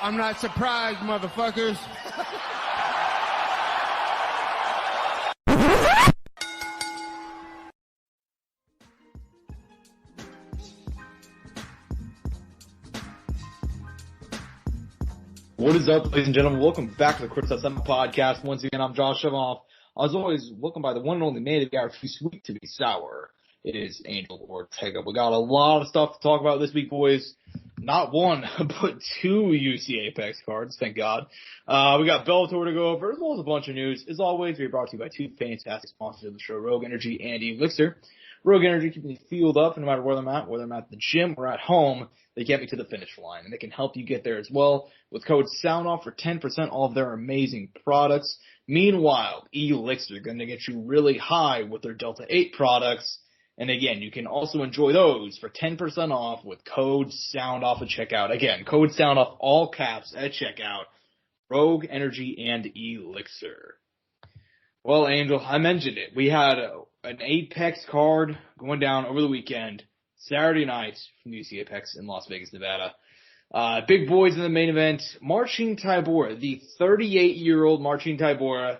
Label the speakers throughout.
Speaker 1: I'm not surprised, motherfuckers.
Speaker 2: What is up, ladies and gentlemen? Welcome back to the Courtside Soundoff podcast. Once again, I'm Josh Evanoff. As always, welcome by the one and only man of the hour, too sweet to be sour. It is Angel Ortega. We got a lot of stuff to talk about this week, boys. Not one, but two UFC Apex cards, thank God. We got Bellator to go over, as well as a bunch of news. As always, we're brought to you by two fantastic sponsors of the show, Rogue Energy and ELYXR. Rogue Energy keeping me fueled up no matter where I'm at, whether I'm at the gym or at home. They get me to the finish line, and they can help you get there as well with code SOUNDOFF for 10% off of their amazing products. Meanwhile, ELYXR are going to get you really high with their Delta 8 products. And again, you can also enjoy those for 10% off with code SOUNDOFF at checkout. Again, code SOUNDOFF, all caps at checkout. Rogue Energy and ELYXR. Well, Angel, I mentioned it. We had an Apex card going down over the weekend, Saturday night from UFC Apex in Las Vegas, Nevada. Big boys in the main event. Marcin Tybura, the 38-year-old Marcin Tybura,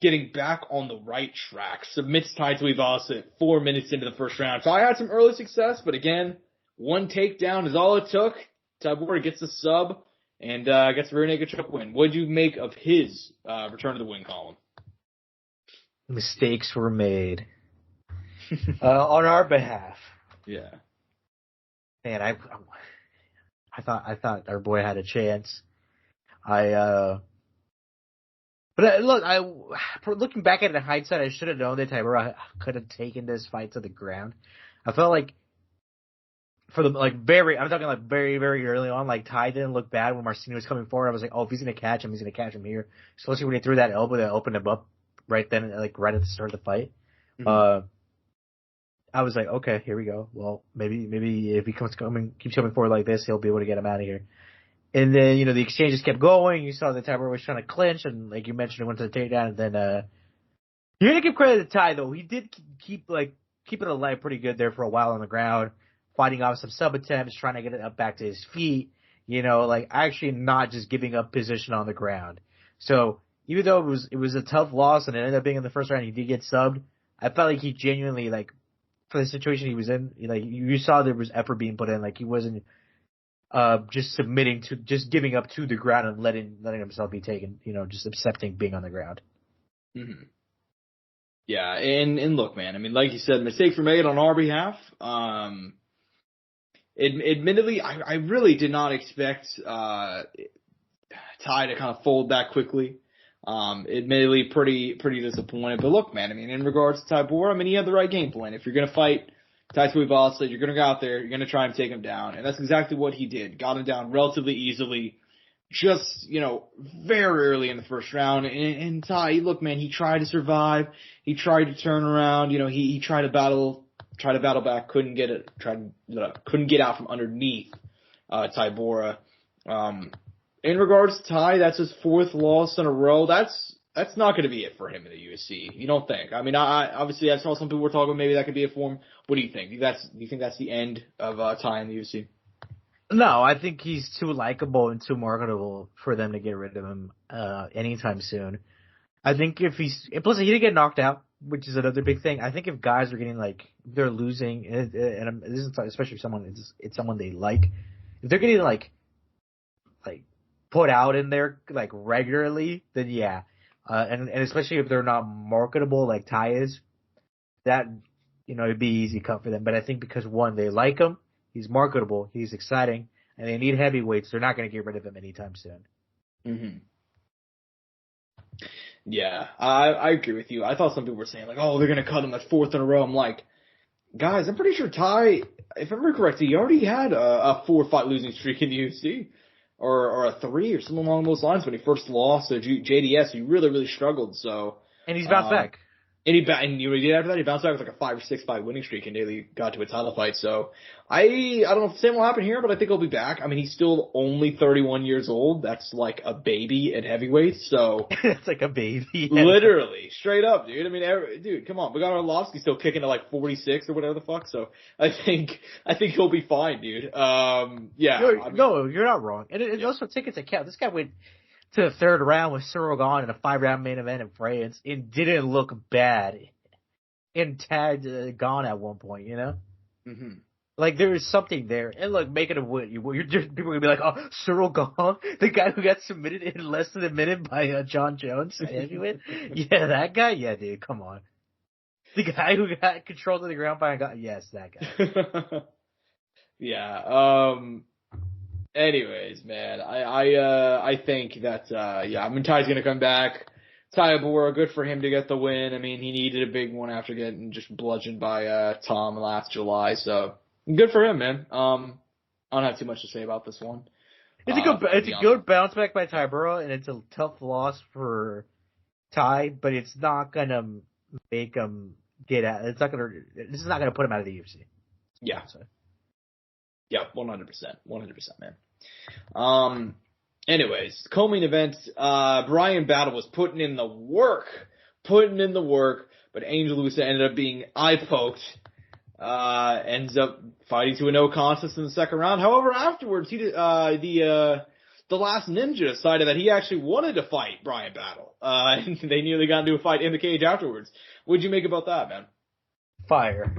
Speaker 2: getting back on the right track. Submits Tai Tuivasa 4 minutes into the first round. So I had some early success, but again, one takedown is all it took. Tybura gets the sub and gets a rear naked choke win. What did you make of his return to the win column?
Speaker 3: Mistakes were made on our behalf.
Speaker 2: Yeah.
Speaker 3: Man, I thought our boy had a chance. But look, looking back at it in hindsight, I should have known that Tybura could have taken this fight to the ground. I felt like I'm talking very, very early on, like Ty didn't look bad when Marcin was coming forward. I was like, oh, if he's gonna catch him, he's gonna catch him here. Especially when he threw that elbow that opened him up right then, like right at the start of the fight. Mm-hmm. I was like, okay, here we go. Well, maybe if he keeps coming forward like this, he'll be able to get him out of here. And then, the exchanges kept going. You saw that Tybura was trying to clinch, and like you mentioned, it went to the takedown. And then, you're gonna give credit to Ty though. He did keep it alive pretty good there for a while on the ground, fighting off some sub attempts, trying to get it up back to his feet. Actually not just giving up position on the ground. So even though it was a tough loss and it ended up being in the first round, he did get subbed. I felt like he genuinely, for the situation he was in, you saw there was effort being put in. Like he wasn't just giving up to the ground and letting himself be taken. Just accepting being on the ground.
Speaker 2: Mm-hmm. Yeah, and look, man. I mean, like you said, mistakes were made on our behalf. Admittedly, I really did not expect Ty to kind of fold that quickly. Admittedly, pretty disappointed. But look, man, I mean, in regards to Tybura, I mean, he had the right game plan. If you're going to fight Tai Tuivasa, you're going to go out there, you're going to try and take him down. And that's exactly what he did. Got him down relatively easily, just, very early in the first round. And Tai, look, man, he tried to survive. He tried to turn around. He tried to battle back, couldn't get out from underneath Tybura. In regards to Ty, that's his fourth loss in a row. That's not going to be it for him in the UFC. You don't think? I mean, obviously I saw some people were talking maybe that could be a form. What do you think? Do you think that's the end of Ty in the UFC?
Speaker 3: No, I think he's too likable and too marketable for them to get rid of him anytime soon. I think plus he didn't get knocked out, which is another big thing. I think if guys are getting they're losing, and this is especially if it's someone they like, if they're getting put out in there regularly, then yeah, and especially if they're not marketable like Ty is, that it'd be easy cut for them. But I think because one, they like him, he's marketable, he's exciting, and they need heavyweights, they're not going to get rid of him anytime soon. Mm-hmm.
Speaker 2: Yeah, I agree with you. I thought some people were saying they're going to cut him at fourth in a row. I'm like, guys, I'm pretty sure Ty, if I remember correctly, he already had a 4-fight losing streak in the UFC. Or a 3 or something along those lines when he first lost to JDS. He really, really struggled. So
Speaker 3: and he's bounced back.
Speaker 2: And and you know what he did after that? He bounced back with like a 5 or 6 fight winning streak and nearly got to a title fight. So I don't know if the same will happen here, but I think he'll be back. I mean, he's still only 31 years old. That's like a baby at heavyweight. So
Speaker 3: It's like a baby.
Speaker 2: literally, straight up, dude. I mean, dude, come on. Bogdan Arlovsky's still kicking at like 46 or whatever the fuck. So I think he'll be fine, dude. Yeah.
Speaker 3: No, you're not wrong. And it also take into account this guy went to the third round with Cyril Gane in a 5-round main event in France and didn't look bad and tagged Gane at one point, you know?
Speaker 2: Mm-hmm.
Speaker 3: Like, there is something there. And look, make it a win. You're just, people are going to be like, oh, Cyril Gane, the guy who got submitted in less than a minute by John Jones. Yeah, that guy? Yeah, dude, come on. The guy who got controlled of the ground by a guy? Yes, that guy.
Speaker 2: Yeah. Anyways, man, I think that, I mean, Ty's gonna come back. Ty Bora, good for him to get the win. I mean, he needed a big one after getting just bludgeoned by, Tom last July, so good for him, man. I don't have too much to say about this one.
Speaker 3: It's a good bounce back by Ty Burrow, and it's a tough loss for Ty, but it's not gonna make him get out. This is not gonna put him out of the UFC.
Speaker 2: Yeah. Yeah, 100%, man. Anyways, co-main event, Bryan Battle was putting in the work, but Angel Lusa ended up being eye-poked, ends up fighting to a no contest in the second round. However, afterwards, the Last Ninja decided that he actually wanted to fight Bryan Battle, and they nearly got into a fight in the cage afterwards. What'd you make about that, man?
Speaker 3: Fire.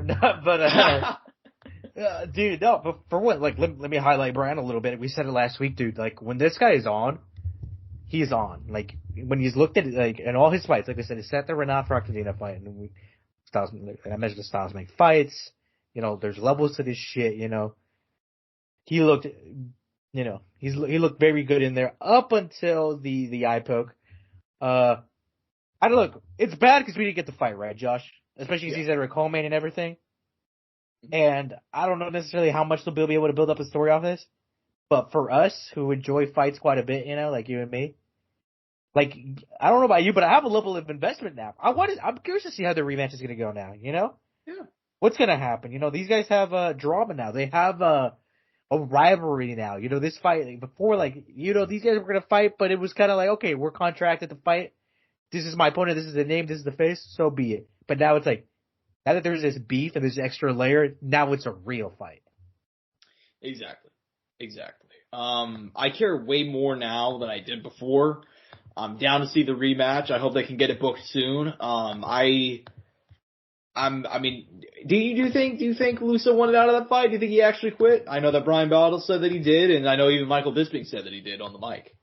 Speaker 3: But, dude, no, but for what, like, let me highlight Bryan a little bit. We said it last week, dude. Like, when this guy is on, he's on. Like, when he's looked at, like, in all his fights, like I said, he set the Renato Farcadina fight, and I measured the styles make fights. You know, there's levels to this shit, you know. He looked, you know, he looked very good in there up until the eye poke. I don't look, it's bad because we didn't get the fight, right, Josh? Especially because he's at a co-main and everything. And I don't know necessarily how much they'll be able to build up a story off this, but for us who enjoy fights quite a bit, you know, like you and me, like, I don't know about you, but I have a level of investment now. I'm curious to see how the rematch is going to go now, you know?
Speaker 2: Yeah.
Speaker 3: What's going to happen? You know, these guys have drama now. They have a rivalry now. You know, this fight, like, before, like, you know, these guys were going to fight, but it was kind of like, okay, we're contracted to fight. This is my opponent. This is the name. This is the face. So be it. But now it's like, now that there's this beef and this extra layer, now it's a real fight.
Speaker 2: Exactly. I care way more now than I did before. I'm down to see the rematch. I hope they can get it booked soon. I mean, do you think Lusa wanted out of that fight? Do you think he actually quit? I know that Bryan Battle said that he did, and I know even Michael Bisping said that he did on the mic.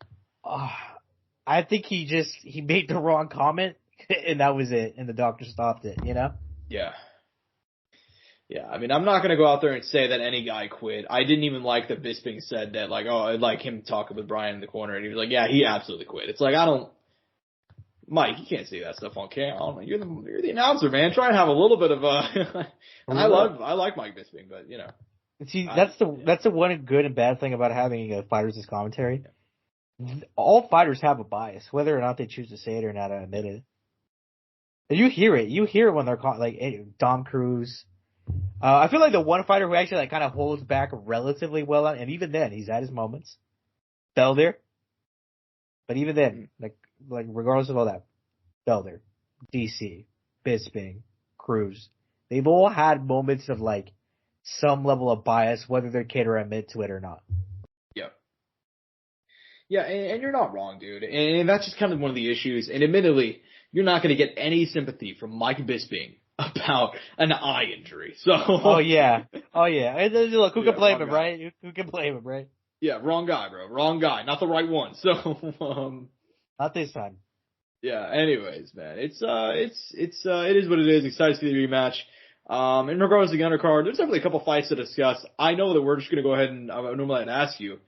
Speaker 3: I think he made the wrong comment, and that was it, and the doctor stopped it, you know?
Speaker 2: Yeah. I mean, I'm not going to go out there and say that any guy quit. I didn't even like that Bisping said that, like, oh, I'd like him talking with Bryan in the corner, and he was like, yeah, he absolutely quit. It's like, Mike, you can't say that stuff on camera. I don't know. You're the announcer, man. Try and have a little bit of I like Mike Bisping, but you know.
Speaker 3: See, that's the one good and bad thing about having fighters as commentary. Yeah. All fighters have a bias, whether or not they choose to say it or not, I admit it. You hear it. You hear it when they're like Dom Cruz. I feel like the one fighter who actually like kind of holds back relatively well, and even then he's had his moments. Felder. But even then, like regardless of all that, Felder, DC, Bisping, Cruz, they've all had moments of like some level of bias, whether they're kid or admit to it or not.
Speaker 2: Yeah, and you're not wrong, dude. And that's just kind of one of the issues. And admittedly, you're not going to get any sympathy from Mike Bisping about an eye injury. So.
Speaker 3: Oh yeah. And look, who can blame him, right? Who can blame him, right?
Speaker 2: Yeah, wrong guy, bro. Wrong guy. Not the right one. So.
Speaker 3: Not this time.
Speaker 2: Yeah. Anyways, man, it is what it is. Excited to see the rematch. In regards to the undercard, there's definitely a couple fights to discuss. I know that we're just going to go ahead and normally I'd ask you,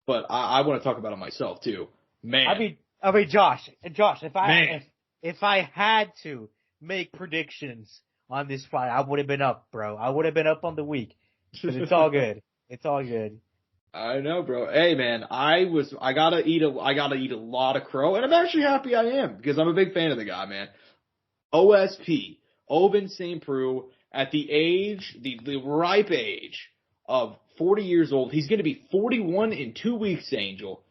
Speaker 2: but I want to talk about it myself too. Man.
Speaker 3: I mean, Josh, if I had to make predictions on this fight, I would have been up, bro. I would have been up on the week. But it's all good. It's all good.
Speaker 2: I know, bro. Hey, man, I gotta eat a lot of crow, and I'm actually happy I am because I'm a big fan of the guy, man. OSP, Ovince St. Preux, at the age, the ripe age of 40 years old. He's going to be 41 in 2 weeks, Angel.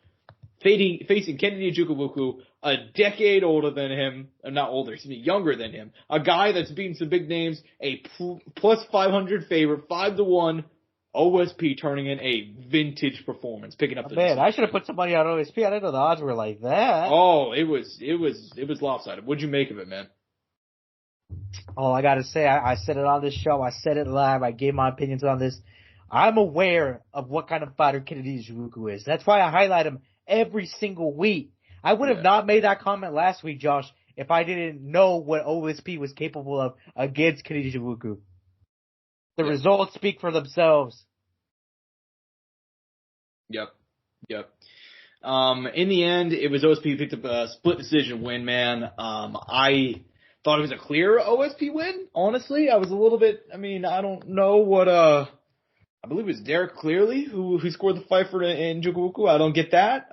Speaker 2: Facing Kennedy Nzechukwu, a decade older than him, not older, excuse me, younger than him. A guy that's beaten some big names, a plus 500 favorite, 5-1. OSP turning in a vintage performance, picking up the
Speaker 3: Man, I should have put some money on OSP. I didn't know the odds were like that.
Speaker 2: Oh, it was lopsided. What'd you make of it, man?
Speaker 3: All I gotta say, I said it on this show. I said it live. I gave my opinions on this. I'm aware of what kind of fighter Kennedy Nzechukwu is. That's why I highlight him every single week. I would have not made that comment last week, Josh, if I didn't know what OSP was capable of against Kennedy Nzechukwu. The results speak for themselves.
Speaker 2: Yep. In the end, it was OSP who picked up a split decision win, man. I thought it was a clear OSP win, honestly. I was a little bit, I don't know what, I believe it was Derek Clearly who scored the fight for Nzechukwu. I don't get that.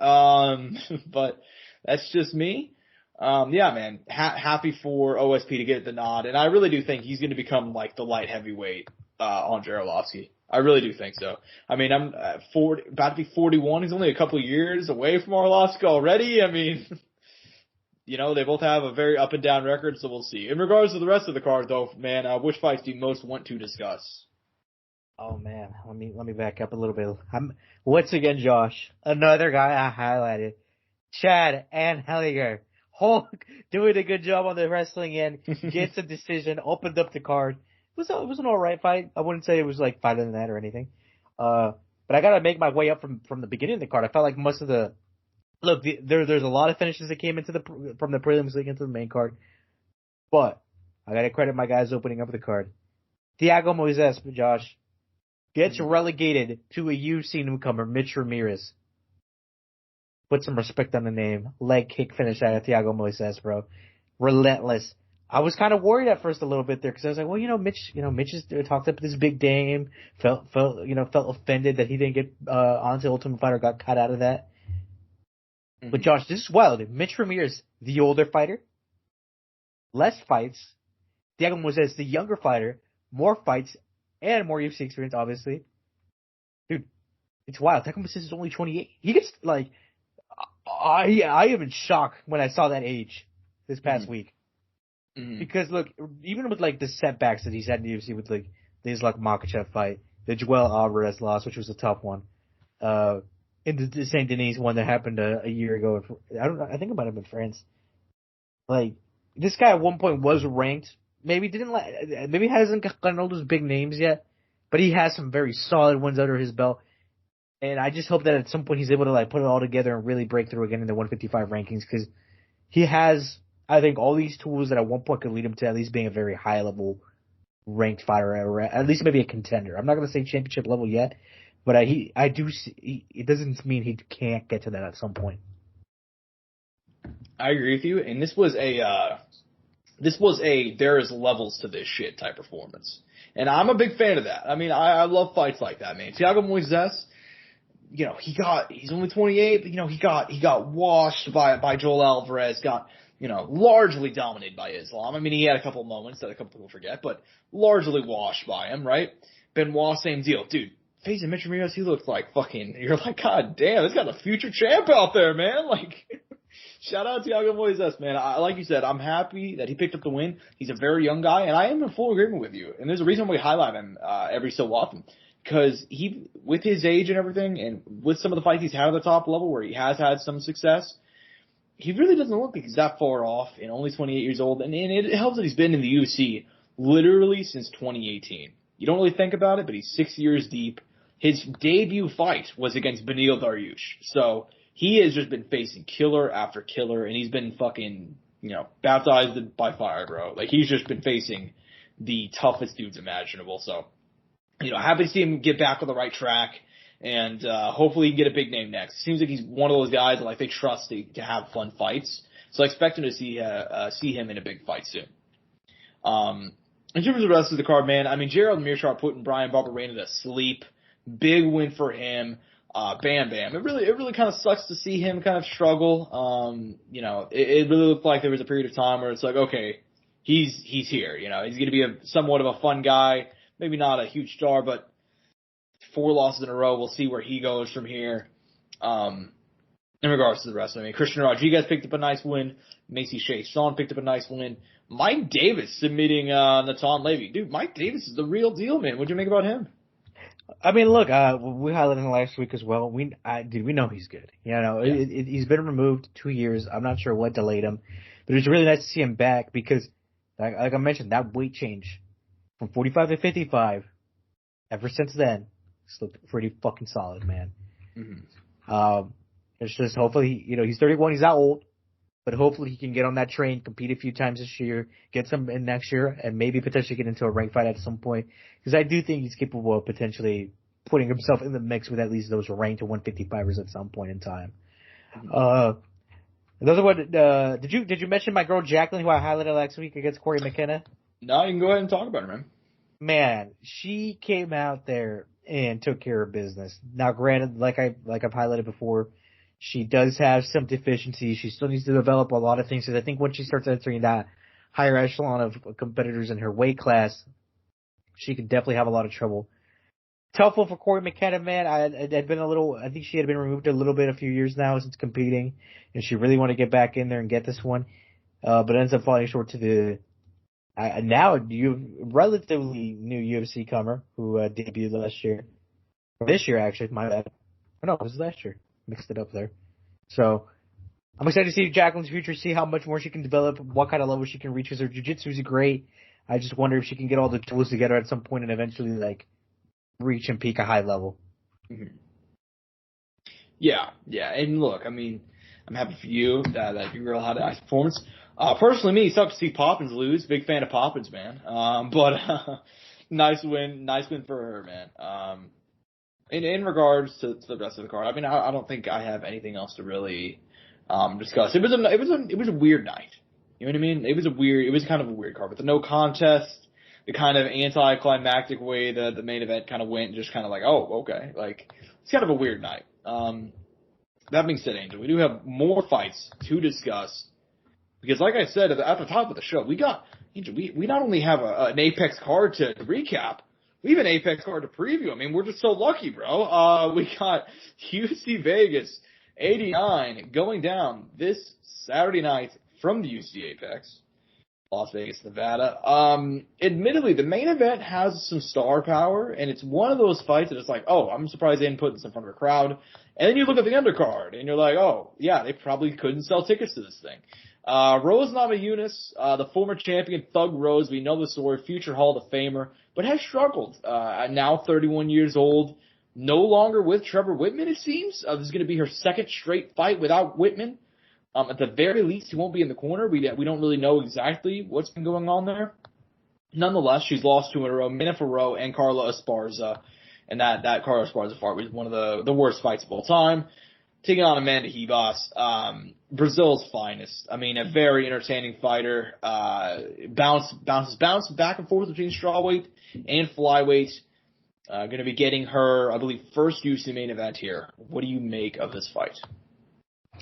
Speaker 2: But that's just me. Man, happy for OSP to get the nod. And I really do think he's going to become like the light heavyweight, Andrei Arlovski. I really do think so. I'm about to be 41. He's only a couple of years away from Arlovski already. They both have a very up and down record, so we'll see. In regards to the rest of the card, though, man, which fights do you most want to discuss?
Speaker 3: Oh man, let me back up a little bit. Once again, Josh, another guy I highlighted, Chad Anheliger. Hulk doing a good job on the wrestling end, gets a decision, opened up the card. It was an alright fight. I wouldn't say it was like fighter than that or anything. But I gotta make my way up from the beginning of the card. I felt like most of there's a lot of finishes that came from the prelims league into the main card. But I gotta credit my guys opening up the card. Thiago Moises, Josh, gets relegated to a UFC newcomer, Mitch Ramirez. Put some respect on the name. Leg kick finish out of Thiago Moises, bro. Relentless. I was kind of worried at first a little bit there because I was like, well, Mitch has talked up this big game, felt offended that he didn't get onto Ultimate Fighter, got cut out of that. Mm-hmm. But Josh, this is wild. Mitch Ramirez, the older fighter, less fights. Thiago Moises, the younger fighter, more fights and more UFC experience, obviously. Dude, it's wild. Thiago Moises is only 28. He gets I am in shock when I saw that age this past week. Mm-hmm. Because look, even with like the setbacks that he's had in the UFC with like the Islam Makhachev fight, the Joel Alvarez loss, which was a tough one, and the Saint Denis one that happened a year ago. I don't know. I think it might have been France. Like this guy at one point was ranked. Maybe hasn't gotten all those big names yet, but he has some very solid ones under his belt. And I just hope that at some point he's able to like put it all together and really break through again in the 155 rankings because he has, I think, all these tools that at one point could lead him to at least being a very high level ranked fighter, or at least maybe a contender. I'm not going to say championship level yet, but I do see, it doesn't mean he can't get to that at some point.
Speaker 2: I agree with you, and this was a there's levels to this shit type performance. And I'm a big fan of that. I love fights like that, man. Thiago Moises, he's only 28, but he got washed by Joel Alvarez, got, largely dominated by Islam. He had a couple of moments that a couple people forget, but largely washed by him, right? Benoit, same deal. Dude, facing Mitch Ramirez, he looked like you're like, God damn, this got a future champ out there, man. Shout out to Thiago Moises, man. Like you said, I'm happy that he picked up the win. He's a very young guy, and I am in full agreement with you. And there's a reason we highlight him every so often. Because he, with his age and everything, and with some of the fights he's had at the top level where he has had some success, he really doesn't look like he's that far off and only 28 years old. And it helps that he's been in the UFC literally since 2018. You don't really think about it, but he's 6 years deep. His debut fight was against Beneil Dariush. So he has just been facing killer after killer, and he's been fucking, baptized by fire, bro. He's just been facing the toughest dudes imaginable. So, happy to see him get back on the right track, and hopefully he can get a big name next. Seems like he's one of those guys that they trust to have fun fights. So I expect him to see him in a big fight soon. In terms of the rest of the card, man, Gerald Meerschaert putting Brian Barberena to sleep. Big win for him. Bam Bam. It really kind of sucks to see him kind of struggle. It really looked like there was a period of time where it's like, okay, he's here. You know, he's going to be somewhat of a fun guy. Maybe not a huge star, but 4 losses in a row. We'll see where he goes from here. In regards to the rest of it, I mean, Christian Rodriguez picked up a nice win. Macy Shea-Sean picked up a nice win. Mike Davis submitting Natan Levy. Dude, Mike Davis is the real deal, man. What'd you make about him?
Speaker 3: I mean, look, we highlighted him last week as well. We know he's good. You know, he's been removed 2 years. I'm not sure what delayed him, but it was really nice to see him back because, like I mentioned, that weight change from 45 to 55, ever since then, it's looked pretty fucking solid, man. Mm-hmm. It's just hopefully, you know, he's 31, he's not old, but hopefully he can get on that train, compete a few times this year, get some in next year, and maybe potentially get into a ranked fight at some point. Because I do think he's capable of potentially putting himself in the mix with at least those ranked 155ers at some point in time. Another one, did you mention my girl Jacqueline, who I highlighted last week against Corey McKenna?
Speaker 2: No, you can go ahead and talk about her, man.
Speaker 3: Man, she came out there and took care of business. Now, granted, like I've highlighted before, she does have some deficiencies. She still needs to develop a lot of things. Because I think once she starts entering that higher echelon of competitors in her weight class, she could definitely have a lot of trouble. Tough one for Corey McKenna, man. I think she had been removed a little bit a few years now since competing, and she really wanted to get back in there and get this one, but ends up falling short to the now relatively new UFC comer who debuted last year. Or this year, actually, my bad. Oh, no, it was last year. Mixed it up there. So I'm excited to see Jacqueline's future, see how much more she can develop, what kind of level she can reach, because her jiu-jitsu is great. I just wonder if she can get all the tools together at some point and eventually, like, reach and peak a high level.
Speaker 2: Mm-hmm. Yeah. And look, I mean, I'm happy for you that your girl had a nice performance. Personally, me, sucks to see Poppins lose. Big fan of Poppins, man. But nice win for her, man. In regards to the rest of the card, I mean, I don't think I have anything else to really discuss. It was a weird night. You know what I mean? It was kind of a weird card, but the no contest, the kind of anticlimactic way the main event kind of went, just kind of like, oh, okay, like it's kind of a weird night. That being said, Angel, we do have more fights to discuss because, like I said at the top of the show, we not only have an Apex card to recap. We have an Apex card to preview. I mean, we're just so lucky, bro. We got UFC Vegas 89 going down this Saturday night from the UFC Apex, Las Vegas, Nevada. Admittedly, the main event has some star power, and it's one of those fights that it's like, oh, I'm surprised they didn't put this in front of a crowd. And then you look at the undercard, and you're like, oh, yeah, they probably couldn't sell tickets to this thing. Rose Namajunas, the former champion Thug Rose, we know the story, future Hall of Famer, but has struggled. Now 31 years old, no longer with Trevor Whitman, it seems. This is going to be her second straight fight without Whitman. At the very least, he won't be in the corner. We don't really know exactly what's been going on there. Nonetheless, she's lost 2 in a row, Mina Farrow and Carla Esparza, and that Carla Esparza fight was one of the worst fights of all time. Taking on Amanda Ribas, Brazil's finest. I mean, a very entertaining fighter. Bounces back and forth between strawweight and flyweight. Going to be getting her, I believe, first UFC main event here. What do you make of this fight?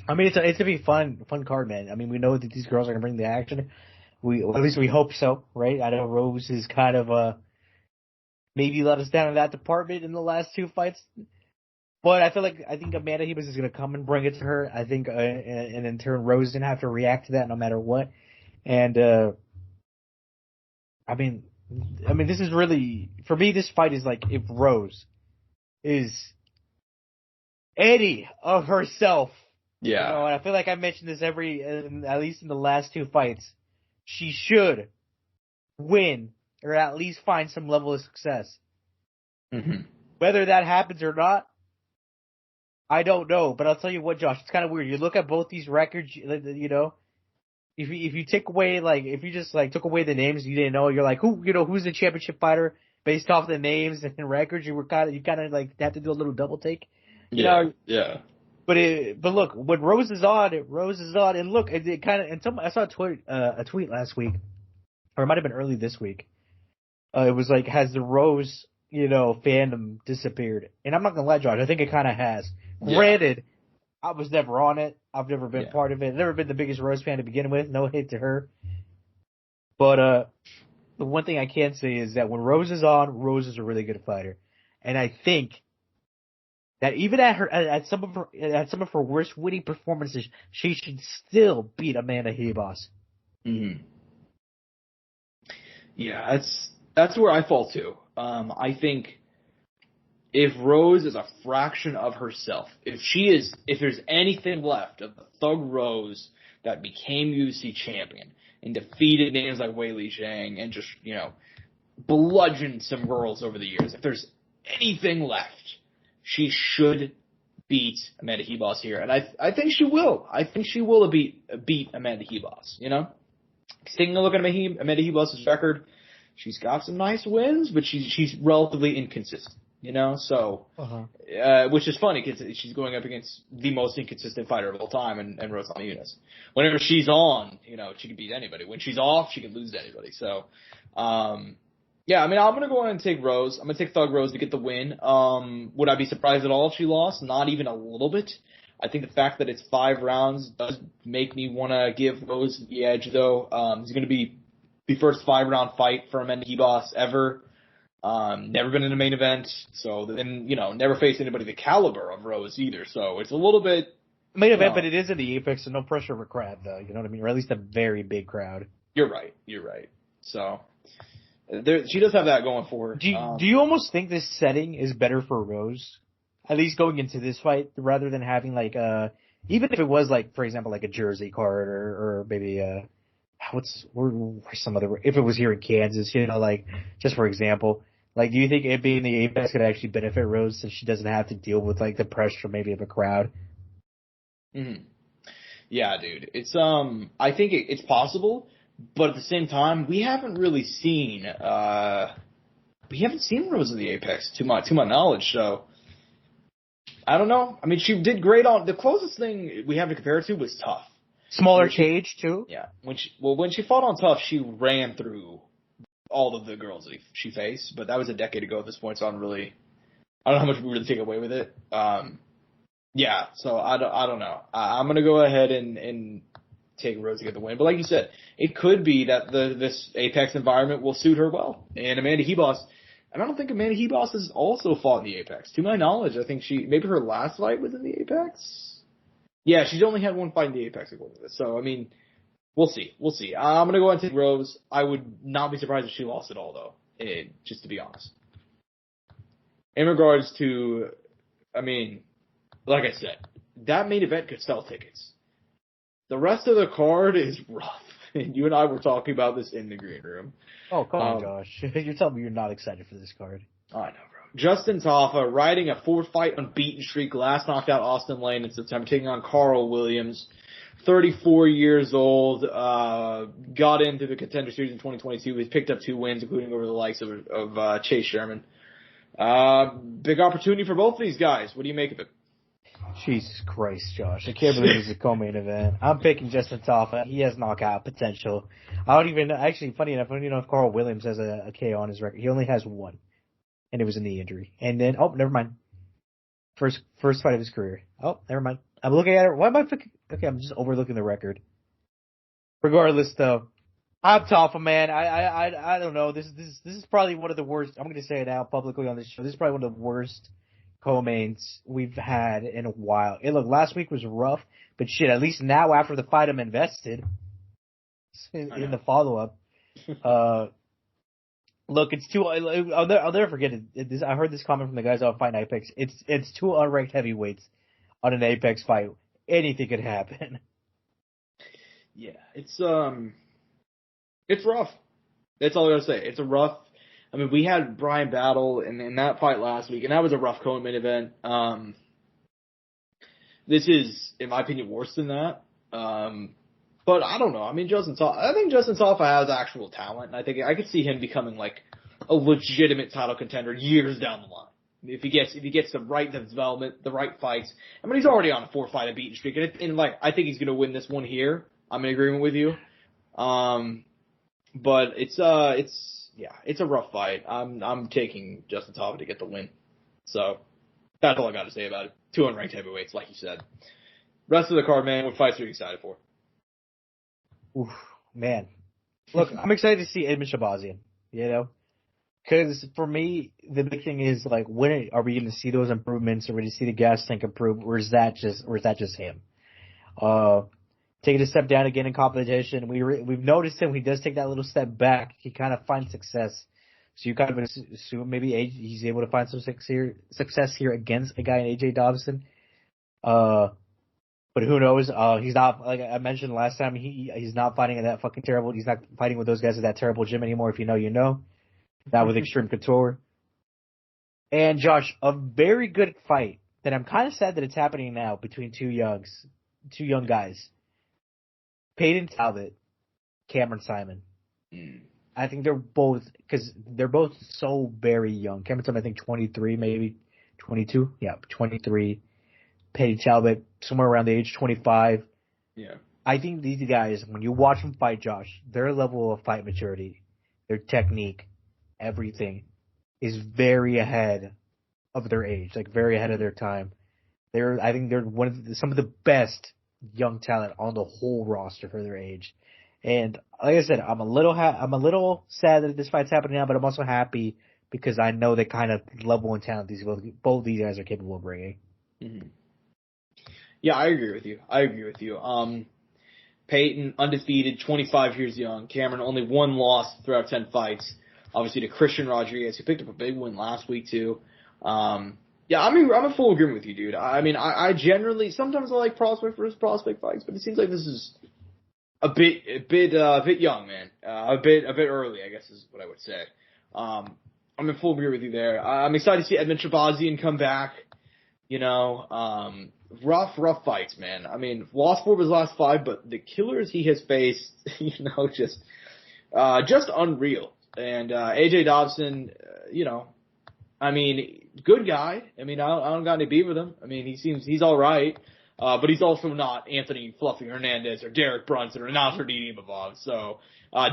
Speaker 3: I mean, it's gonna be fun card, man. I mean, we know that these girls are gonna bring the action. At least we hope so, right? I know Rose is kind of maybe let us down in that department in the last 2 fights. But I think Amanda Ribas is going to come and bring it to her. I think, and in turn, Rose didn't have to react to that no matter what. And, I mean, this is really, for me, this fight is like if Rose is any of herself.
Speaker 2: Yeah.
Speaker 3: You know, and I feel like I mentioned this at least in the last 2 fights. She should win or at least find some level of success.
Speaker 2: Mm-hmm.
Speaker 3: Whether that happens or not, I don't know, but I'll tell you what, Josh, it's kind of weird. You look at both these records, you know, if you take away, like, if you just, like, took away the names you didn't know, you're like, who's the championship fighter based off the names and records? You kind of, like, have to do a little double take. You know?
Speaker 2: Yeah.
Speaker 3: But look, when Rose is on, and look, it kind of, I saw a tweet last week, or it might have been early this week. It was like, has the Rose, you know, fandom disappeared? And I'm not gonna lie, Josh, I think it kind of has. Yeah. Granted, I was never on it. I've never been part of it. Never been the biggest Rose fan to begin with. No hate to her. But the one thing I can say is that when Rose is on, Rose is a really good fighter, and I think that even at some of her worst winning performances, she should still beat Amanda Hebos.
Speaker 2: Mm-hmm. Yeah, that's where I fall too. I think if Rose is a fraction of herself, if there's anything left of the Thug Rose that became UFC champion and defeated names like Weili Zhang and just, bludgeoned some girls over the years, if there's anything left, she should beat Amanda Hebos here. And I think she will. I think she will beat Amanda Hebos, Taking a look at Amanda Hebos' record, she's got some nice wins, but she's relatively inconsistent, So, which is funny because she's going up against the most inconsistent fighter of all time, and Rose Namajunas. Whenever she's on, she can beat anybody. When she's off, she can lose to anybody. So, yeah, I'm gonna go ahead and take Rose. I'm gonna take Thug Rose to get the win. Would I be surprised at all if she lost? Not even a little bit. I think the fact that it's 5 rounds does make me want to give Rose the edge, though. It's going to be the first 5-round fight for Amanda Hebos ever. Never been in a main event, so then, never faced anybody the caliber of Rose either. So it's a little bit
Speaker 3: main event, but it is in the Apex, so no pressure of a crowd, though. You know what I mean? Or at least a very big crowd.
Speaker 2: You're right. So she does have that going for her.
Speaker 3: Do you almost think this setting is better for Rose? At least going into this fight, rather than having even if it was for example, a Jersey card or maybe if it was here in Kansas, just for example, do you think it being the Apex could actually benefit Rose since she doesn't have to deal with the pressure maybe of a crowd?
Speaker 2: Mm-hmm. Yeah, dude, it's I think it's possible, but at the same time, we haven't really seen Rose in the Apex to my knowledge, so. I don't know. She did great on the closest thing we have to compare it to was Tough.
Speaker 3: Smaller cage too.
Speaker 2: Yeah. When she fought on Tough, she ran through all of the girls that she faced, but that was a decade ago at this point, so I don't know how much we really take away with it. Yeah. So I don't know. I'm gonna go ahead and take Rose to get the win, but like you said, it could be that this Apex environment will suit her well, and Amanda Hebos. And I don't think Amanda Hebos has also fought in the Apex. To my knowledge, I think maybe her last fight was in the Apex. Yeah, she's only had one fight in the Apex according to this. So, we'll see. I'm going to go ahead and take Rose. I would not be surprised if she lost it all, though, just to be honest. In regards to, like I said, that main event could sell tickets. The rest of the card is rough. And you and I were talking about this in the green room.
Speaker 3: Oh, come on, Josh. You're telling me you're not excited for this card.
Speaker 2: I know, bro. Justin Tafa riding a 4-fight unbeaten streak, last knocked out Austin Lane in September, taking on Carl Williams. 34 years old, got into the Contender Series in 2022. He's picked up 2 wins, including over the likes of Chase Sherman. Big opportunity for both of these guys. What do you make of it?
Speaker 3: Jesus Christ, Josh. I can't believe it's a co-main event. I'm picking Justin Tafa. He has knockout potential. Funny enough, Carl Williams has a KO on his record. He only has 1. And it was in the injury. And then, never mind. First fight of his career. Never mind. I'm looking at it. Why am I picking? Okay, I'm just overlooking the record. Regardless, though, I'm Tafa, man. I don't know. This is probably one of the worst. I'm going to say it now publicly on this show. This is probably one of the worst co-mains we've had in a while. Look, last week was rough, but shit, at least now after the fight I'm invested in the follow-up. Look, it's too. I'll never forget it. I heard this comment from the guys out fighting Apex. It's 2 unranked heavyweights on an Apex fight. Anything could happen.
Speaker 2: Yeah, it's rough. That's all I gotta say. It's a rough. We had Brian Battle in that fight last week, and that was a rough co-main event. This is, in my opinion, worse than that. But I don't know. I think Justin Tafa has actual talent, and I think I could see him becoming a legitimate title contender years down the line. If he gets the right development, the right fights. He's already on a 4-fight unbeaten streak, and I think he's gonna win this one here. I'm in agreement with you. But it's a rough fight. I'm taking Justin Tafa to get the win. So that's all I got to say about it. 2 unranked heavyweights, like you said. Rest of the card, man. What fights are you excited for?
Speaker 3: Oof, man. Look, I'm excited to see Edmund Shabazian, you know? Because for me, the big thing is, like, when are we going to see those improvements? Are we going to see the gas tank improve? Or is that just him? Taking a step down again in competition. We've noticed him. He does take that little step back. He kind of finds success. So you kind of assume maybe he's able to find some success here against a guy in AJ Dobson. But who knows? He's not, like I mentioned last time, he's not fighting at that fucking terrible, he's not fighting with those guys at that terrible gym anymore. If you know, you know. Not with Extreme Couture. And Josh, a very good fight that I'm kind of sad that it's happening now between two young guys. Peyton Talbot, Cameron Simon. I think they're both so very young. Cameron Simon, I think 23, maybe 22. Yeah, 23. Peyton Talbot, somewhere around the age 25.
Speaker 2: Yeah.
Speaker 3: I think these guys, when you watch them fight, Josh, their level of fight maturity, their technique, everything is very ahead of their age, like very ahead of their time. I think they're some of the best young talent on the whole roster for their age. And like I said, I'm a little sad that this fight's happening now, but I'm also happy because I know the kind of level and talent both these guys are capable of bringing.
Speaker 2: Mm-hmm. Yeah, I agree with you. Peyton, undefeated, 25 years young. Cameron, only one loss throughout 10 fights. Obviously to Christian Rodriguez, who picked up a big win last week too. Yeah, I'm in full agreement with you, dude. I mean, I generally, sometimes I like prospect versus prospect fights, but it seems like this is a bit young, man. A bit early, I guess is what I would say. I'm in full agreement with you there. I'm excited to see Edmund Shabazian come back. You know, rough fights, man. I mean, lost 4 of his last 5, but the killers he has faced, you know, just unreal. And AJ Dobson, you know, I mean, good guy. I mean, I don't got any beef with him. I mean, he's all right, but he's also not Anthony Fluffy Hernandez or Derek Brunson or Nasruddin Imavov. So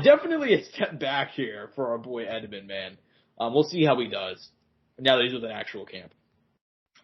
Speaker 2: definitely a step back here for our boy Edmund, man. We'll see how he does now that he's with an actual camp.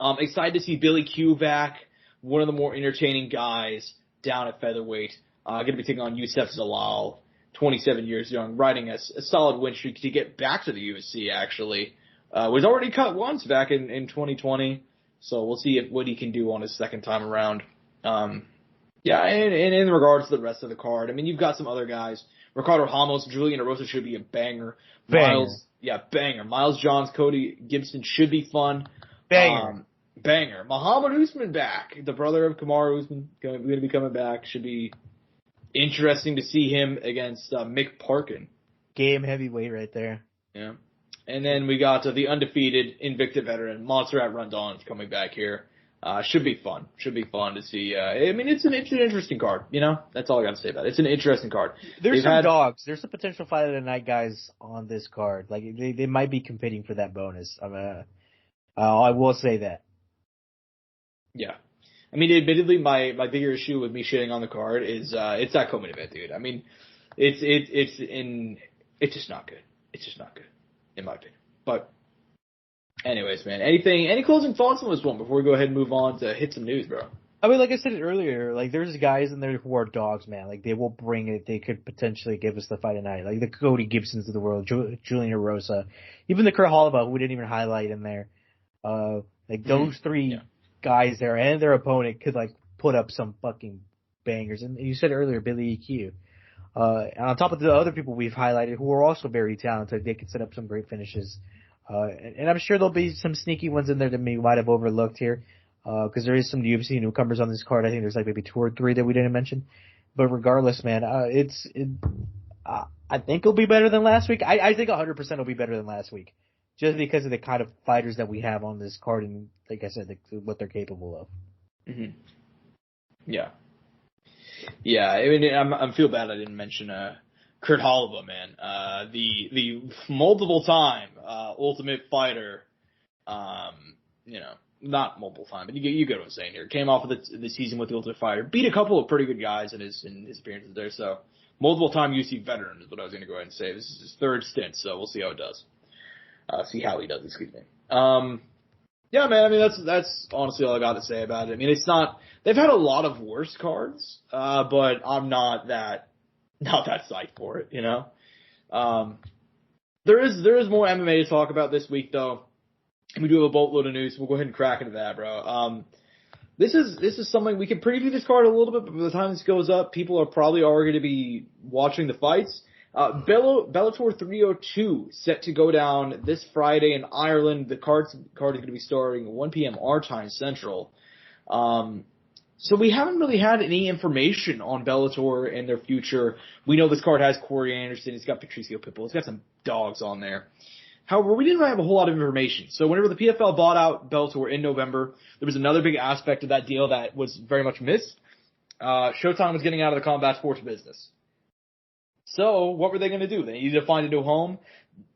Speaker 2: Excited to see Billy Q back, one of the more entertaining guys down at featherweight. Going to be taking on Youssef Zalal, 27 years young, riding a solid win streak to get back to the UFC, actually. Was already cut once back in 2020, so we'll see what he can do on his second time around. Yeah, and in regards to the rest of the card, I mean, you've got some other guys. Ricardo Ramos, Julian Erosa should be a banger. Banger. Miles Johns, Cody Gibson should be fun. Banger. Muhammad Usman back. The brother of Kamaru Usman going to be coming back. Should be interesting to see him against Mick Parkin.
Speaker 3: Game heavyweight right there.
Speaker 2: Yeah. And then we got the undefeated Invicta veteran, Montserrat Rondon, coming back here. Should be fun. Should be fun to see. I mean, it's an interesting card, you know? That's all I got to say about it. It's an interesting card.
Speaker 3: There's some dogs. There's some potential fight of the night guys on this card. Like, they might be competing for that bonus. I will say that. Yeah.
Speaker 2: I mean, admittedly, my bigger issue with me shitting on the card is it's that co-main event, dude. I mean, it's just not good. It's just not good, in my opinion. But anyways, man, any closing thoughts on this one before we go ahead and move on to hit some news, bro?
Speaker 3: I mean, like I said earlier, like there's guys in there who are dogs, man. Like they will bring it. They could potentially give us the fight tonight. Like the Cody Gibsons of the world, Julian Erosa, even the Kurt Holloway, who we didn't even highlight in there. Like those three guys there and their opponent could like put up some fucking bangers. And you said earlier, Billy EQ. And on top of the other people we've highlighted who are also very talented, they could set up some great finishes. And I'm sure there'll be some sneaky ones in there that we might have overlooked here. Cause there is some UFC newcomers on this card. I think there's like maybe 2 or 3 that we didn't mention. But regardless, man, I think it'll be better than last week. I think 100% it'll be better than last week. Just because of the kind of fighters that we have on this card and, like I said, what they're capable of.
Speaker 2: Mm-hmm. Yeah. Yeah, I mean, I feel bad I didn't mention Kurt Holloway, man. The multiple time Ultimate Fighter, you know, not multiple time, but you get what I'm saying here. Came off of the season with the Ultimate Fighter, beat a couple of pretty good guys in his appearances there. So multiple time UFC veteran is what I was going to go ahead and say. This is his 3rd stint, so we'll see how it does. See how he does, excuse me. Yeah, man, I mean, that's honestly all I got to say about it. I mean, they've had a lot of worse cards, but I'm not that not that psyched for it, you know? There is more MMA to talk about this week, though. We do have a boatload of news, so we'll go ahead and crack into that, bro. This is something we can preview this card a little bit, but by the time this goes up, people are probably already going to be watching the fights. Bellator 302 set to go down this Friday in Ireland. The card is going to be starting 1 p.m. our time Central. So we haven't really had any information on Bellator and their future. We know this card has Corey Anderson. It's got Patricio Pitbull. It's got some dogs on there. However, we didn't have a whole lot of information. So whenever the PFL bought out Bellator in November, there was another big aspect of that deal that was very much missed. Showtime was getting out of the combat sports business. So what were they going to do? They needed to find a new home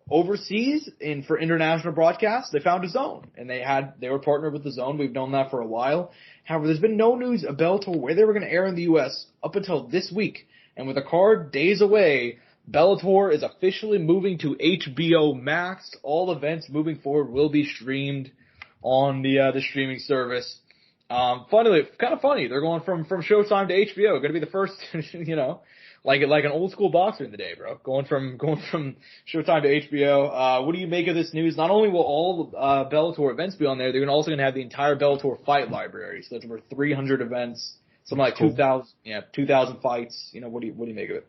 Speaker 2: overseas for international broadcasts. They found a zone, and they were partnered with the zone. We've known that for a while. However, there's been no news of Bellator where they were going to air in the U.S. up until this week. And with the card days away, Bellator is officially moving to HBO Max. All events moving forward will be streamed on the streaming service. Kind of funny. They're going from Showtime to HBO. Going to be the first, like an old school boxer in the day, bro. Going from Showtime to HBO. What do you make of this news? Not only will all Bellator events be on there, they're also going to have the entire Bellator fight library. So that's over 300 events, something like 2,000 fights. What do you make of it?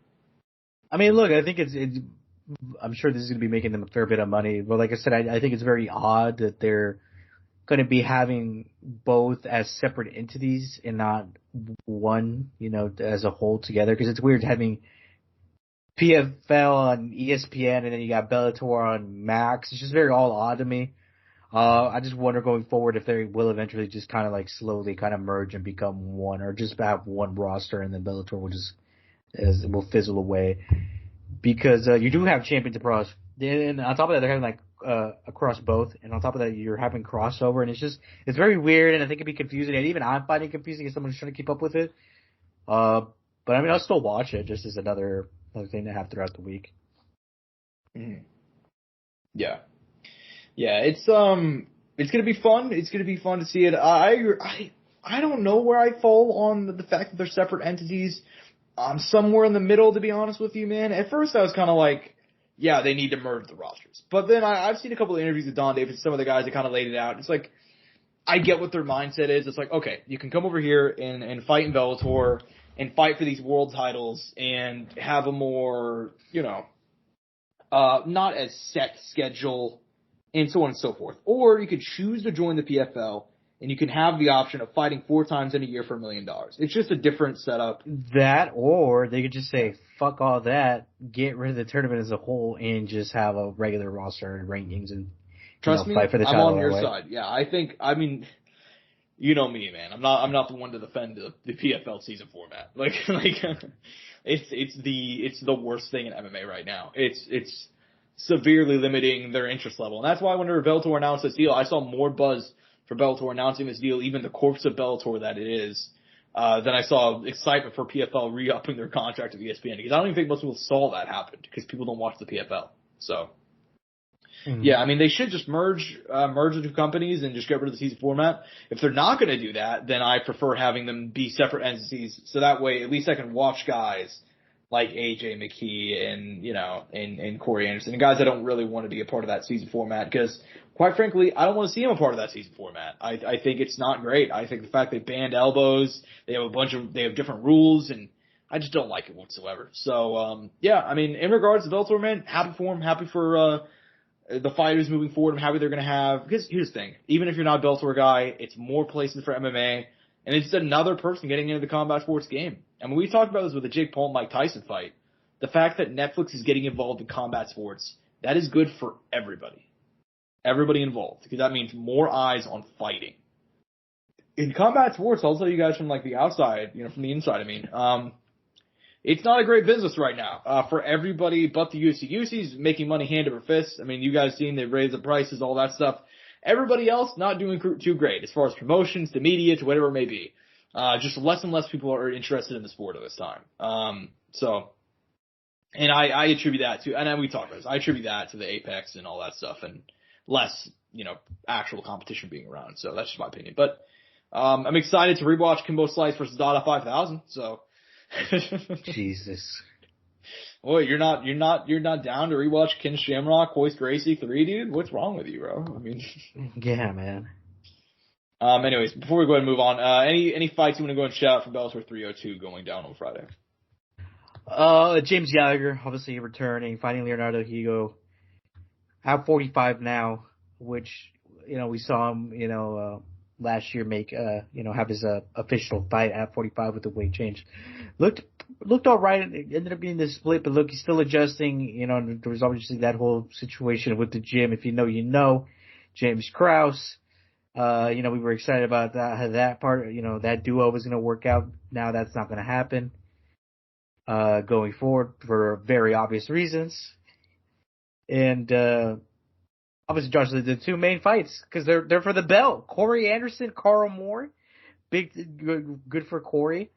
Speaker 3: I mean, look, I think it's I'm sure this is going to be making them a fair bit of money. But like I said, I think it's very odd that they're going to be having both as separate entities and not one, as a whole together. Because it's weird having PFL on ESPN and then you got Bellator on Max. It's just very all odd to me. I just wonder going forward if they will eventually just kind of like slowly kind of merge and become one, or just have one roster and then Bellator will just will fizzle away, because you do have champions across, and on top of that they're having across both, and on top of that you're having crossover, and it's very weird, and I think it'd be confusing, and even I'm finding it confusing as someone who's trying to keep up with it. But I mean, I'll still watch it just as another thing to have throughout the week.
Speaker 2: Mm-hmm. Yeah, it's gonna be fun. It's gonna be fun to see it. I don't know where I fall on the fact that they're separate entities. I'm somewhere in the middle, to be honest with you, man. At first, I was kind of like, yeah, they need to merge the rosters. But then I've seen a couple of interviews with Don Davis, some of the guys that kind of laid it out. It's like, I get what their mindset is. It's like, okay, you can come over here and fight in Bellator and fight for these world titles and have a more, not as set schedule and so on and so forth. Or you could choose to join the PFL, and you can have the option of fighting 4 times in a year for $1 million. It's just a different setup.
Speaker 3: That, or they could just say, fuck all that, get rid of the tournament as a whole, and just have a regular roster and rankings and
Speaker 2: Trust me,
Speaker 3: fight for the title.
Speaker 2: I'm on your side. Yeah, I mean, you know me, man. I'm not the one to defend the PFL season format. It's the worst thing in MMA right now. It's severely limiting their interest level, and that's why whenever Bellator announced this deal, I saw more buzz for Bellator announcing this deal, even the corpse of Bellator that it is, then I saw excitement for PFL re-upping their contract with ESPN, because I don't even think most people saw that happen, because people don't watch the PFL. So, yeah, I mean, they should just merge the two companies and just get rid of the season format. If they're not going to do that, then I prefer having them be separate entities, so that way at least I can watch guys like AJ McKee and Corey Anderson, and guys that don't really want to be a part of that season format, because quite frankly, I don't want to see them a part of that season format. I think it's not great. I think the fact they banned elbows, they have different rules, and I just don't like it whatsoever. So, yeah, I mean, in regards to Bellator, man, happy for them, happy for the fighters moving forward. I'm happy they're going to have, because here's the thing, even if you're not a Bellator guy, it's more places for MMA, and it's another person getting into the combat sports game. I mean, we talked about this with the Jake Paul and Mike Tyson fight. The fact that Netflix is getting involved in combat sports, that is good for everybody. Everybody involved, because that means more eyes on fighting. In combat sports, I'll tell you guys from the outside, from the inside, I mean, it's not a great business right now, for everybody but the UFC. UFC's making money hand over fist. I mean, you guys seen they've raised the prices, all that stuff. Everybody else not doing too great as far as promotions, to media, to whatever it may be. Just less and less people are interested in the sport at this time. And I attribute that to, and we talked about this, I attribute that to the Apex and all that stuff, and less, actual competition being around. So that's just my opinion. But I'm excited to rewatch Kimbo Slice versus Dada 5000. So
Speaker 3: Jesus.
Speaker 2: Boy, you're not down to rewatch Ken Shamrock, Hoist Gracie 3, dude? What's wrong with you, bro? I mean,
Speaker 3: yeah, man.
Speaker 2: Anyways, before we go ahead and move on, any fights you want to go and shout out for Bellator 302 going down on Friday?
Speaker 3: James Gallagher, obviously returning, fighting Leonardo Higo. At 45 now, which, we saw him, last year make, have his, official fight at 45 with the weight change. Looked all right. It ended up being this split, but look, he's still adjusting, and there was obviously that whole situation with the gym. If you know, you know. James Krause, we were excited about that part, that duo was going to work out. Now that's not going to happen, going forward for very obvious reasons. And, obviously, Josh, the two main fights, because they're for the belt. Corey Anderson, Carl Moore. Good for Corey.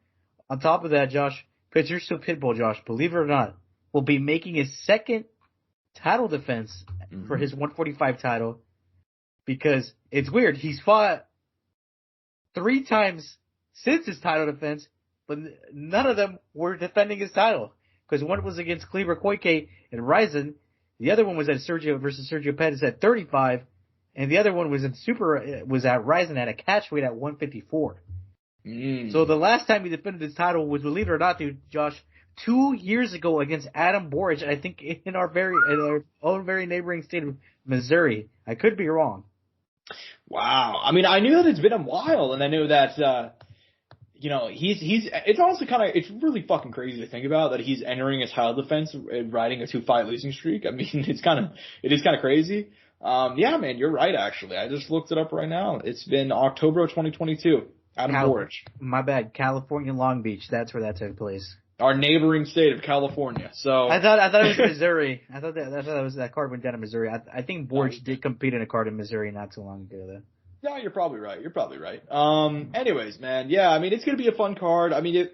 Speaker 3: On top of that, Josh, Pitbull, Pitbull, Josh, believe it or not, will be making his second title defense for his 145 title, because it's weird. He's fought 3 times since his title defense, but none of them were defending his title. Because one was against Kleber Koike and Ryzen. The other one was at Sergio versus Sergio Pettis at 35, and the other one was at Ryzen at a catch weight at 154. So the last time he defended his title was, believe it or not, dude, Josh, 2 years ago against Adam Boric, I think in our own very neighboring state of Missouri. I could be wrong.
Speaker 2: Wow. I mean, I knew that it's been a while, and I knew that, it's honestly it's really fucking crazy to think about that he's entering his title defense and riding a 2-fight losing streak. I mean, it is kind of crazy. Yeah, man, you're right, actually. I just looked it up right now. It's been October of 2022. Adam Boric.
Speaker 3: My bad. California, Long Beach. That's where that took place.
Speaker 2: Our neighboring state of California. So
Speaker 3: I thought it was Missouri. I thought that card went down in Missouri. I think Boric did compete in a card in Missouri not too long ago, though.
Speaker 2: Yeah, you're probably right. Anyways, man, yeah, I mean, it's going to be a fun card. I mean,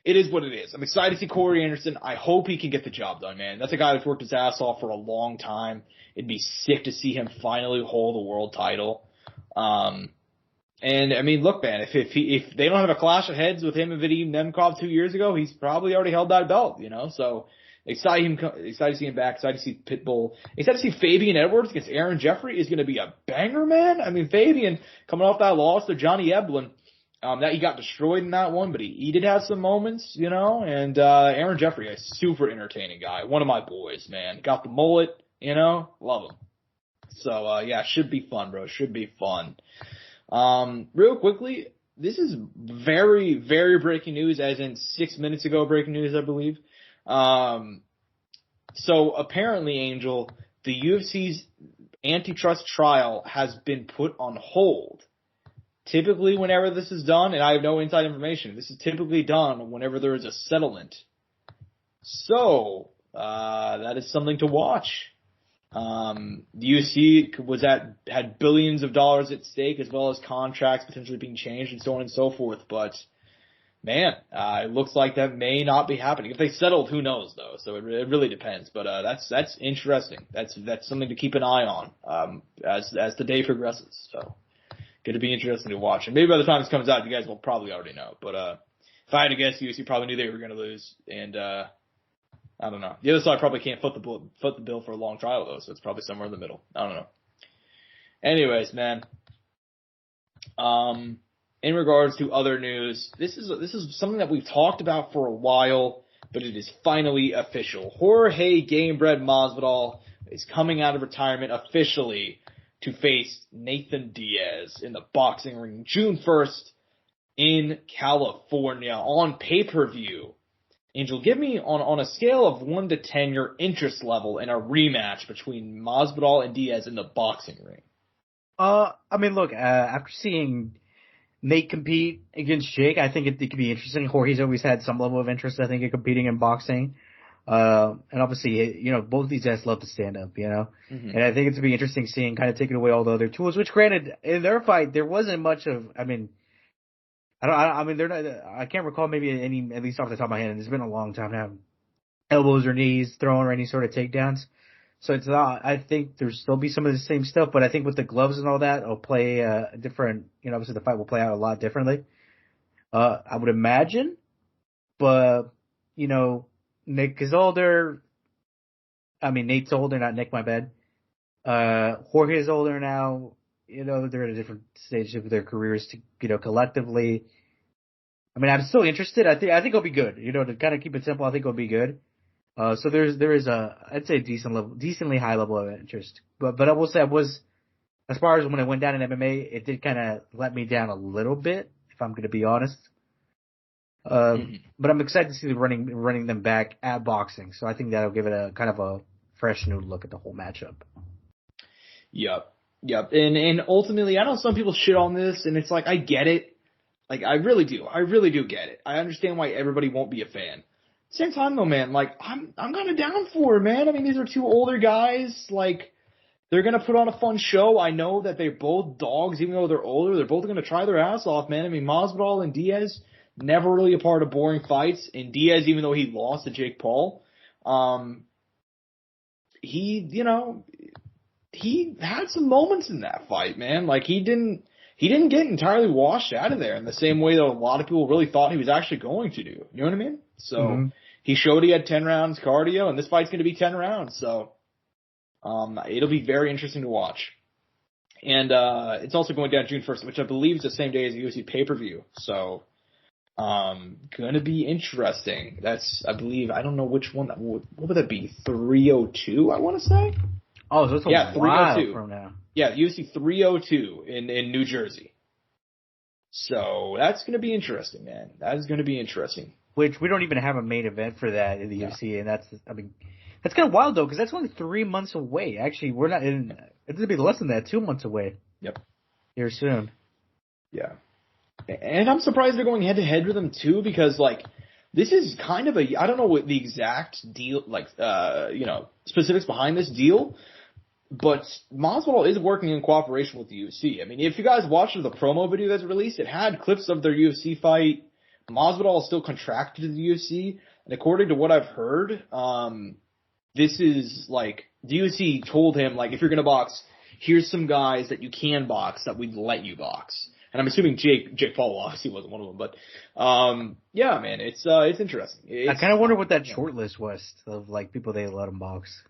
Speaker 2: it is what it is. I'm excited to see Corey Anderson. I hope he can get the job done, man. That's a guy that's worked his ass off for a long time. It'd be sick to see him finally hold the world title. And I mean, look, man, if they don't have a clash of heads with him and Vadim Nemkov 2 years ago, he's probably already held that belt, so. Excited to see him back. Excited to see Pitbull. Excited to see Fabian Edwards against Aaron Jeffrey is going to be a banger, man. I mean, Fabian coming off that loss to Johnny Eblen, that he got destroyed in that one, but he did have some moments, and Aaron Jeffrey, a super entertaining guy. One of my boys, man. Got the mullet, love him. So, yeah, should be fun, bro. Should be fun. Real quickly, this is very, very breaking news, as in 6 minutes ago breaking news, I believe. So apparently, Angel, the UFC's antitrust trial has been put on hold. Typically, whenever this is done, and I have no inside information, this is typically done whenever there is a settlement. So, that is something to watch. The UFC had billions of dollars at stake, as well as contracts potentially being changed and so on and so forth, but man, it looks like that may not be happening. If they settled, who knows, though? So it really depends. But that's interesting. That's something to keep an eye on as the day progresses. So going to be interesting to watch. And maybe by the time this comes out, you guys will probably already know. But if I had to guess, UFC probably knew they were going to lose. And I don't know. The other side probably can't foot the bill for a long trial, though. So it's probably somewhere in the middle. I don't know. Anyways, man. In regards to other news, this is something that we've talked about for a while, but it is finally official. Jorge Gamebred Masvidal is coming out of retirement officially to face Nathan Diaz in the boxing ring June 1st in California on pay-per-view. Angel, give me on a scale of 1 to 10 your interest level in a rematch between Masvidal and Diaz in the boxing ring.
Speaker 3: I mean, look, after seeing Nate compete against Jake, I think it could be interesting. Jorge's always had some level of interest, I think, in competing in boxing. And obviously, both these guys love to stand up, Mm-hmm. And I think it's going to be interesting seeing kind of taking away all the other tools, which granted, in their fight, there wasn't much of, I can't recall maybe any, at least off the top of my head, and it's been a long time now, elbows or knees thrown or any sort of takedowns. So it's not, I think there's still be some of the same stuff, but I think with the gloves and all that, it'll play a different, obviously the fight will play out a lot differently. I would imagine, but, Nick is older. I mean, Nate's older, not Nick, my bad. Jorge's older now. You know, they're at a different stage of their careers, collectively. I mean, I'm still interested. I think it'll be good. You know, to kind of keep it simple, I think it'll be good. So there is I'd say decently high level of interest. But I will say as far as when it went down in MMA, it did kind of let me down a little bit, if I'm going to be honest. But I'm excited to see them running them back at boxing. So I think that'll give it a kind of a fresh new look at the whole matchup.
Speaker 2: Yep. And ultimately, I know some people shit on this, and it's like, I get it. Like, I really do. I really do get it. I understand why everybody won't be a fan. Same time though, man, like, I'm kind of down for it, man. I mean, these are two older guys. Like, they're going to put on a fun show. I know that they're both dogs, even though they're older. They're both going to try their ass off, man. I mean, Masvidal and Diaz, never really a part of boring fights. And Diaz, even though he lost to Jake Paul, he had some moments in that fight, man. Like, he didn't get entirely washed out of there in the same way that a lot of people really thought he was actually going to do. You know what I mean? So he showed he had 10 rounds cardio, and this fight's going to be 10 rounds. So it'll be very interesting to watch. And it's also going down June 1st, which I believe is the same day as the UFC pay-per-view. So going to be interesting. That's, I believe, I don't know which one. What would that be? 302, I want to say?
Speaker 3: Oh, so it's a while from now.
Speaker 2: Yeah, UFC 302 in New Jersey. So that's going to be interesting, man. That is going to be interesting.
Speaker 3: Which we don't even have a main event for that in the UFC, and that's kind of wild though, because that's only 3 months away. Actually, we're not in. It's going to be less than that, 2 months away.
Speaker 2: Yep.
Speaker 3: Here soon.
Speaker 2: Yeah. And I'm surprised they're going head to head with them too, because like this is kind of I don't know what the exact deal, like specifics behind this deal. But Masvidal is working in cooperation with the UFC. I mean, if you guys watched the promo video that's released, it had clips of their UFC fight. Masvidal is still contracted to the UFC, and according to what I've heard, this is like the UFC told him, like, if you're gonna box, here's some guys that you can box that we'd let you box. And I'm assuming Jake Paul obviously wasn't one of them, but yeah, man, it's interesting.
Speaker 3: I kind of wonder what that short list was of like people they let him box.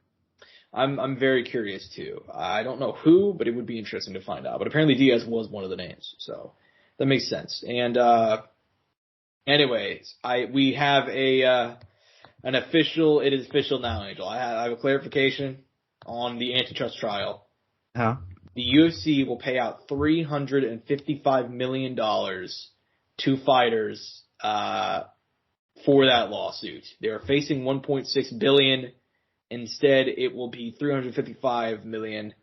Speaker 2: I'm very curious too. I don't know who, but it would be interesting to find out. But apparently Diaz was one of the names, so that makes sense. And anyways, we have an official. It is official now, Angel. I have a clarification on the antitrust trial.
Speaker 3: Huh?
Speaker 2: The UFC will pay out $355 million to fighters for that lawsuit. They are facing $1.6 billion. Instead, it will be $355 million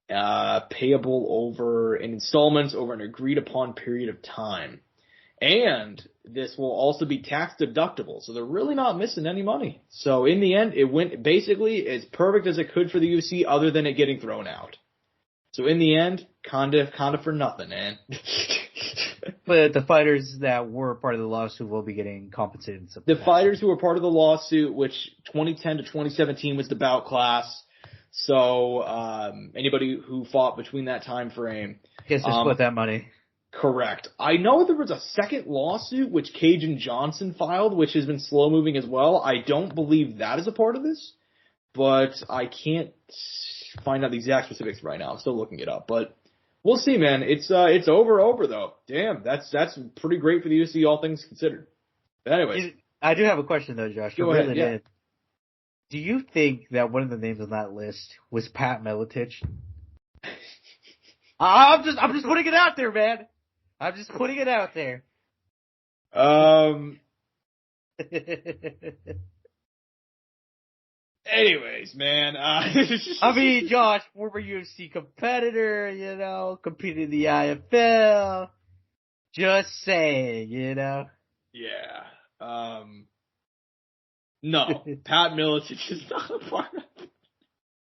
Speaker 2: payable over in installments over an agreed upon period of time. And this will also be tax deductible, so they're really not missing any money. So in the end, it went basically as perfect as it could for the UFC, other than it getting thrown out. So in the end, kinda for nothing, man.
Speaker 3: But the fighters that were part of the lawsuit will be getting compensated.
Speaker 2: The fighters who were part of the lawsuit, which 2010 to 2017 was the bout class. So anybody who fought between that time frame
Speaker 3: gets to split that money.
Speaker 2: Correct. I know there was a second lawsuit which Cage and Johnson filed, which has been slow moving as well. I don't believe that is a part of this, but I can't find out the exact specifics right now. I'm still looking it up, but we'll see, man. It's over though. Damn, that's pretty great for the UFC, all things considered. But anyways,
Speaker 3: I do have a question though, Josh.
Speaker 2: Go ahead. Yeah.
Speaker 3: Do you think that one of the names on that list was Pat Miletich? I'm just putting it out there, man. I'm just putting it out there.
Speaker 2: Anyways, man.
Speaker 3: I mean, Josh, former UFC competitor, competed in the IFL. Just saying,
Speaker 2: Yeah. No, Pat Miletich is not a part of it.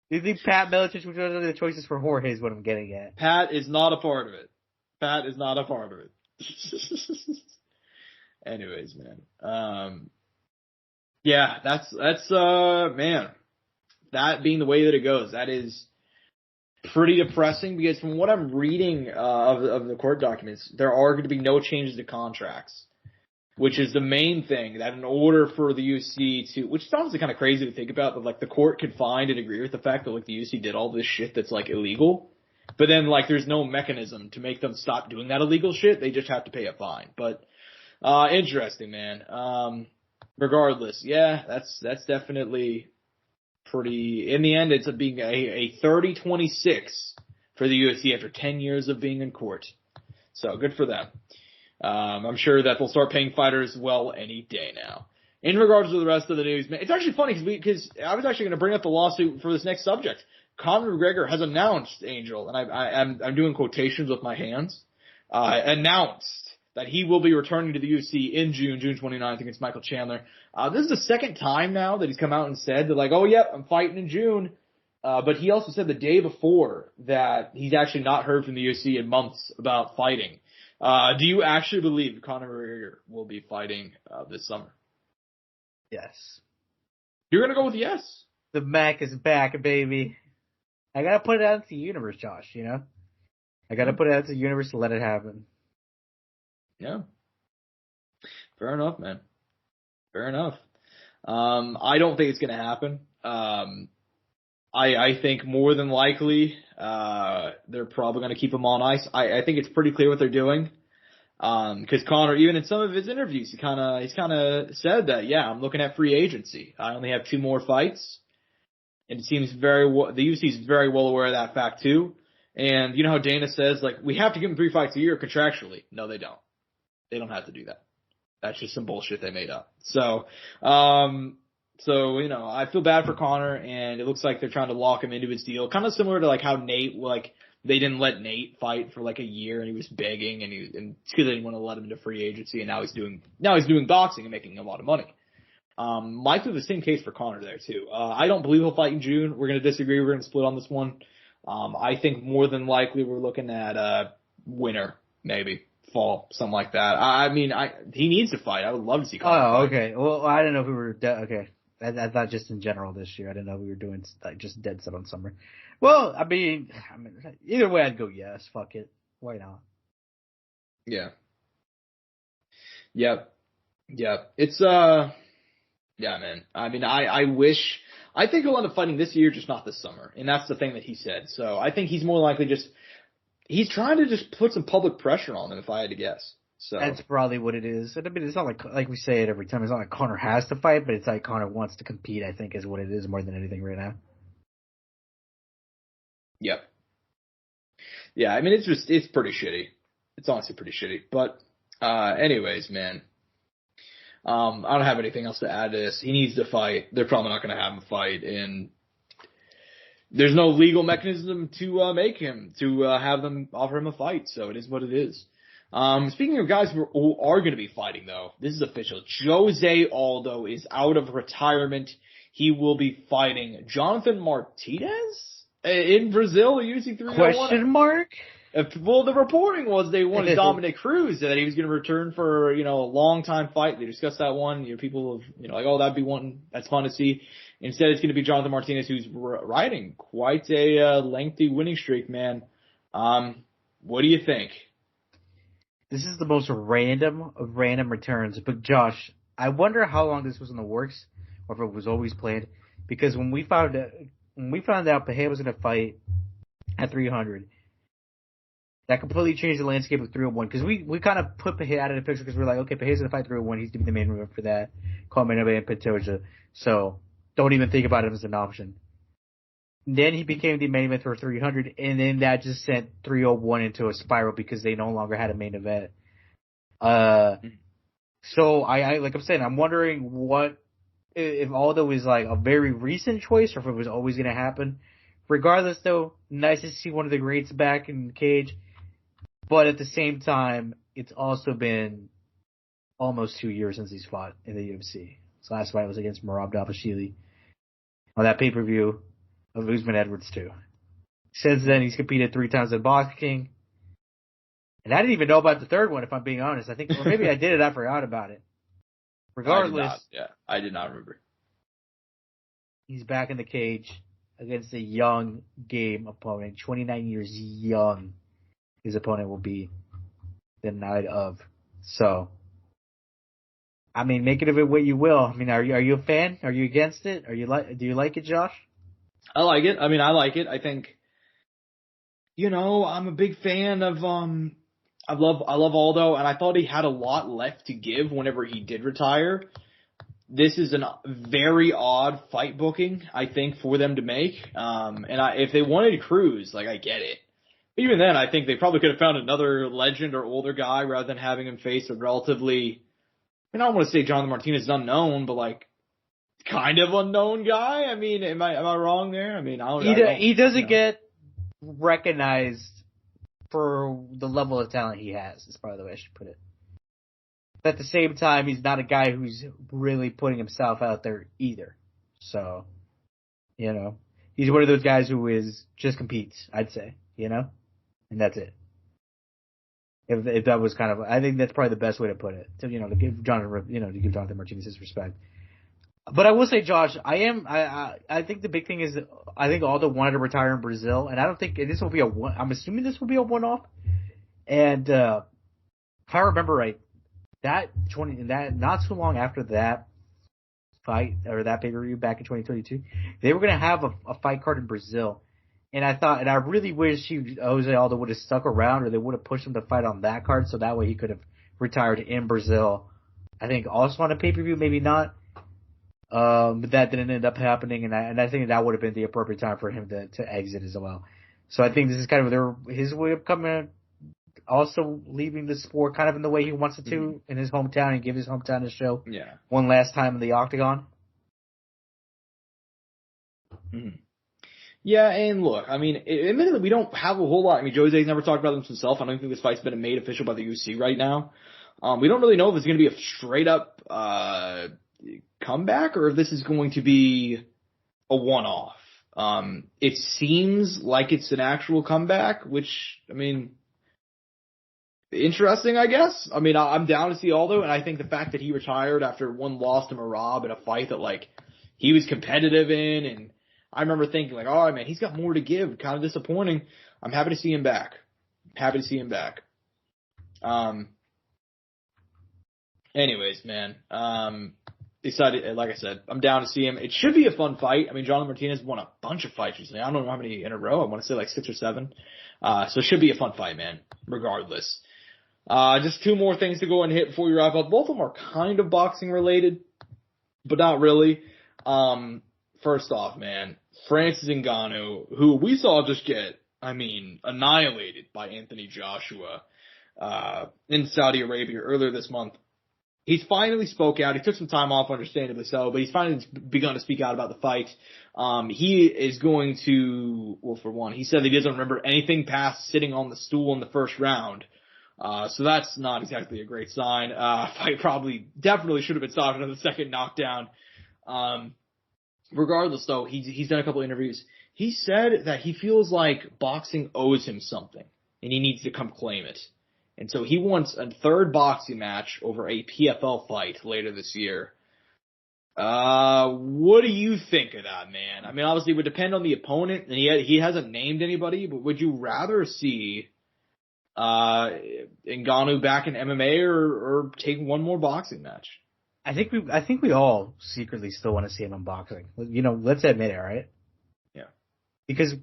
Speaker 3: Do you think Pat Miletich was one of the choices for Jorge is what I'm getting at?
Speaker 2: Pat is not a part of it. Anyways, man. Yeah, that's man. That being the way that it goes, that is pretty depressing because from what I'm reading of the court documents, there are going to be no changes to contracts. which is the main thing, that in order for the UFC to, which is honestly kind of crazy to think about, but like the court could find and agree with the fact that like the UFC did all this shit that's like illegal, but then like there's no mechanism to make them stop doing that illegal shit. They just have to pay a fine. But interesting, man. Regardless, yeah, that's definitely pretty. In the end, it's being a 30-26 for the UFC after 10 years of being in court. So good for them. I'm sure that they'll start paying fighters well any day now. In regards to the rest of the news, man, it's actually funny because I was actually going to bring up the lawsuit for this next subject. Conor McGregor has announced, Angel, and I'm doing quotations with my hands, announced that he will be returning to the UFC in June 29th against Michael Chandler. This is the second time now that he's come out and said that like, oh yep, I'm fighting in June. But he also said the day before that he's actually not heard from the UFC in months about fighting. Do you actually believe Conor McGregor will be fighting this summer?
Speaker 3: Yes.
Speaker 2: You're gonna go with yes?
Speaker 3: The Mac is back, baby. I gotta put it out into the universe, Josh, you know? I gotta put it out into the universe to let it happen.
Speaker 2: Yeah. Fair enough, man. Fair enough. I don't think it's gonna happen. I think more than likely, they're probably going to keep him on ice. I think it's pretty clear what they're doing. Cause Conor, even in some of his interviews, he's kind of said that, yeah, I'm looking at free agency. I only have 2 more fights. And it seems the UFC is very well aware of that fact too. And you know how Dana says, like, we have to give him 3 fights a year contractually. No, they don't. They don't have to do that. That's just some bullshit they made up. So, you know, I feel bad for Conor, and it looks like they're trying to lock him into his deal. Kind of similar to like how Nate, like, they didn't let Nate fight for like a year, and he was begging, and because they didn't want to let him into free agency, and now he's doing boxing and making a lot of money. Likely the same case for Conor there too. I don't believe he'll fight in June. We're gonna disagree. We're gonna split on this one. I think more than likely we're looking at winter, maybe fall, something like that. I mean, he needs to fight. I would love to see Conor fight.
Speaker 3: Okay. Well, I didn't know if we were okay. I thought just in general this year. I didn't know we were doing like just dead set on summer. Well, I mean, either way, I'd go yes. Fuck it. Why not?
Speaker 2: Yeah. Yep. It's yeah, man. I mean, I think he'll end up fighting this year, just not this summer, and that's the thing that he said. So I think he's more likely he's trying to just put some public pressure on him, if I had to guess. So
Speaker 3: that's probably what it is. I mean, it's not like we say it every time. It's not like Conor has to fight, but it's like Conor wants to compete. I think is what it is more than anything right now.
Speaker 2: Yep. Yeah, I mean, it's pretty shitty. It's honestly pretty shitty. But anyways, man, I don't have anything else to add to this. He needs to fight. They're probably not going to have him fight, and there's no legal mechanism to make him to have them offer him a fight. So it is what it is. Speaking of guys who are going to be fighting, though, this is official. Jose Aldo is out of retirement. He will be fighting Jonathan Martinez in Brazil, UFC 301.
Speaker 3: Question mark?
Speaker 2: Well, the reporting was they wanted Dominic Cruz, that he was going to return for, a long time fight. They discussed that one. People have, like, oh, that'd be one that's fun to see. Instead, it's going to be Jonathan Martinez, who's riding quite a lengthy winning streak, man. What do you think?
Speaker 3: This is the most random of random returns. But Josh, I wonder how long this was in the works, or if it was always planned. Because when we found out Pereira was going to fight at 300, that completely changed the landscape of 301. Because we kind of put Pereira out of the picture because we're like, okay, Pereira's going to fight 301. He's going to be the main event for that. Coleman and Pantoja. So don't even think about it as an option. Then he became the main event for 300, and then that just sent 301 into a spiral because they no longer had a main event. So I like I'm saying, I'm wondering if Aldo is like a very recent choice or if it was always going to happen. Regardless, though, nice to see one of the greats back in the cage. But at the same time, it's also been almost 2 years since he's fought in the UFC. His last fight was against Merab Dvalishvili on that pay-per-view of Usman Edwards too. Since then, he's competed 3 times in boxing. And I didn't even know about the third one, if I'm being honest. I think, or maybe I did it, I forgot about it. Regardless.
Speaker 2: I did not remember.
Speaker 3: He's back in the cage against a young game opponent. 29 years young, his opponent will be the night of. So, I mean, make it of it what you will. I mean, are you a fan? Are you against it? Do you like it, Josh?
Speaker 2: I like it. I mean, I like it. I think, I'm a big fan of, I love Aldo, and I thought he had a lot left to give whenever he did retire. This is a very odd fight booking, I think, for them to make. If they wanted Cruz, like, I get it. Even then, I think they probably could have found another legend or older guy rather than having him face a relatively, I don't want to say Jonathan Martinez is unknown, but like, kind of unknown guy. I mean, am I wrong there? I mean,
Speaker 3: he doesn't get recognized for the level of talent he has. Is probably the way I should put it. But at the same time, he's not a guy who's really putting himself out there either. So, he's one of those guys who just competes. I'd say, and that's it. If that was kind of, I think that's probably the best way to put it. To give Jonathan Martinez his respect. But I will say, Josh, I think the big thing is, I think Aldo wanted to retire in Brazil, and I don't think this will be I'm assuming this will be a one-off. And if I remember right, not too long after that fight or that pay-per-view back in 2022, they were going to have a fight card in Brazil. And I really wish Jose Aldo would have stuck around, or they would have pushed him to fight on that card, so that way he could have retired in Brazil. I think also on a pay-per-view, maybe not. But that didn't end up happening, and I think that would have been the appropriate time for him to exit as well. So I think this is kind of his way of coming, also leaving the sport kind of in the way he wants it to in his hometown, and give his hometown a show one last time in the octagon.
Speaker 2: Mm-hmm. Yeah, and look, I mean, admittedly, we don't have a whole lot. I mean, Jose's never talked about this himself. I don't think this fight's been made official by the UFC right now. We don't really know if it's going to be a straight up comeback or if this is going to be a one-off. It seems like it's an actual comeback, which, I mean, interesting, I guess. I mean, I'm down to see Aldo, and I think the fact that he retired after one loss to Merab in a fight that, like, he was competitive in, and I remember thinking, like, all right, man, he's got more to give. Kind of disappointing. I'm happy to see him back. Anyways, man, decided, like I said, I'm down to see him. It should be a fun fight. I mean, Jonathan Martinez won a bunch of fights recently. I don't know how many in a row. I want to say like 6 or 7. So it should be a fun fight, man, regardless. Just 2 more things to go and hit before we wrap up. Both of them are kind of boxing related, but not really. First off, man, Francis Ngannou, who we saw just get, annihilated by Anthony Joshua, in Saudi Arabia earlier this month. He's finally spoke out. He took some time off, understandably so, but he's finally begun to speak out about the fight. He is going to, well, for one, he said he doesn't remember anything past sitting on the stool in the first round. So that's not exactly a great sign. Fight definitely should have been stopped on the second knockdown. Regardless, though, he's done a couple of interviews. He said that he feels like boxing owes him something, and he needs to come claim it. And so he wants a 3rd boxing match over a PFL fight later this year. What do you think of that, man? I mean, obviously it would depend on the opponent, and he hasn't named anybody, but would you rather see Ngannou back in MMA or take one more boxing match?
Speaker 3: I think we all secretly still want to see him in boxing. Let's admit it, right?
Speaker 2: Yeah.
Speaker 3: Because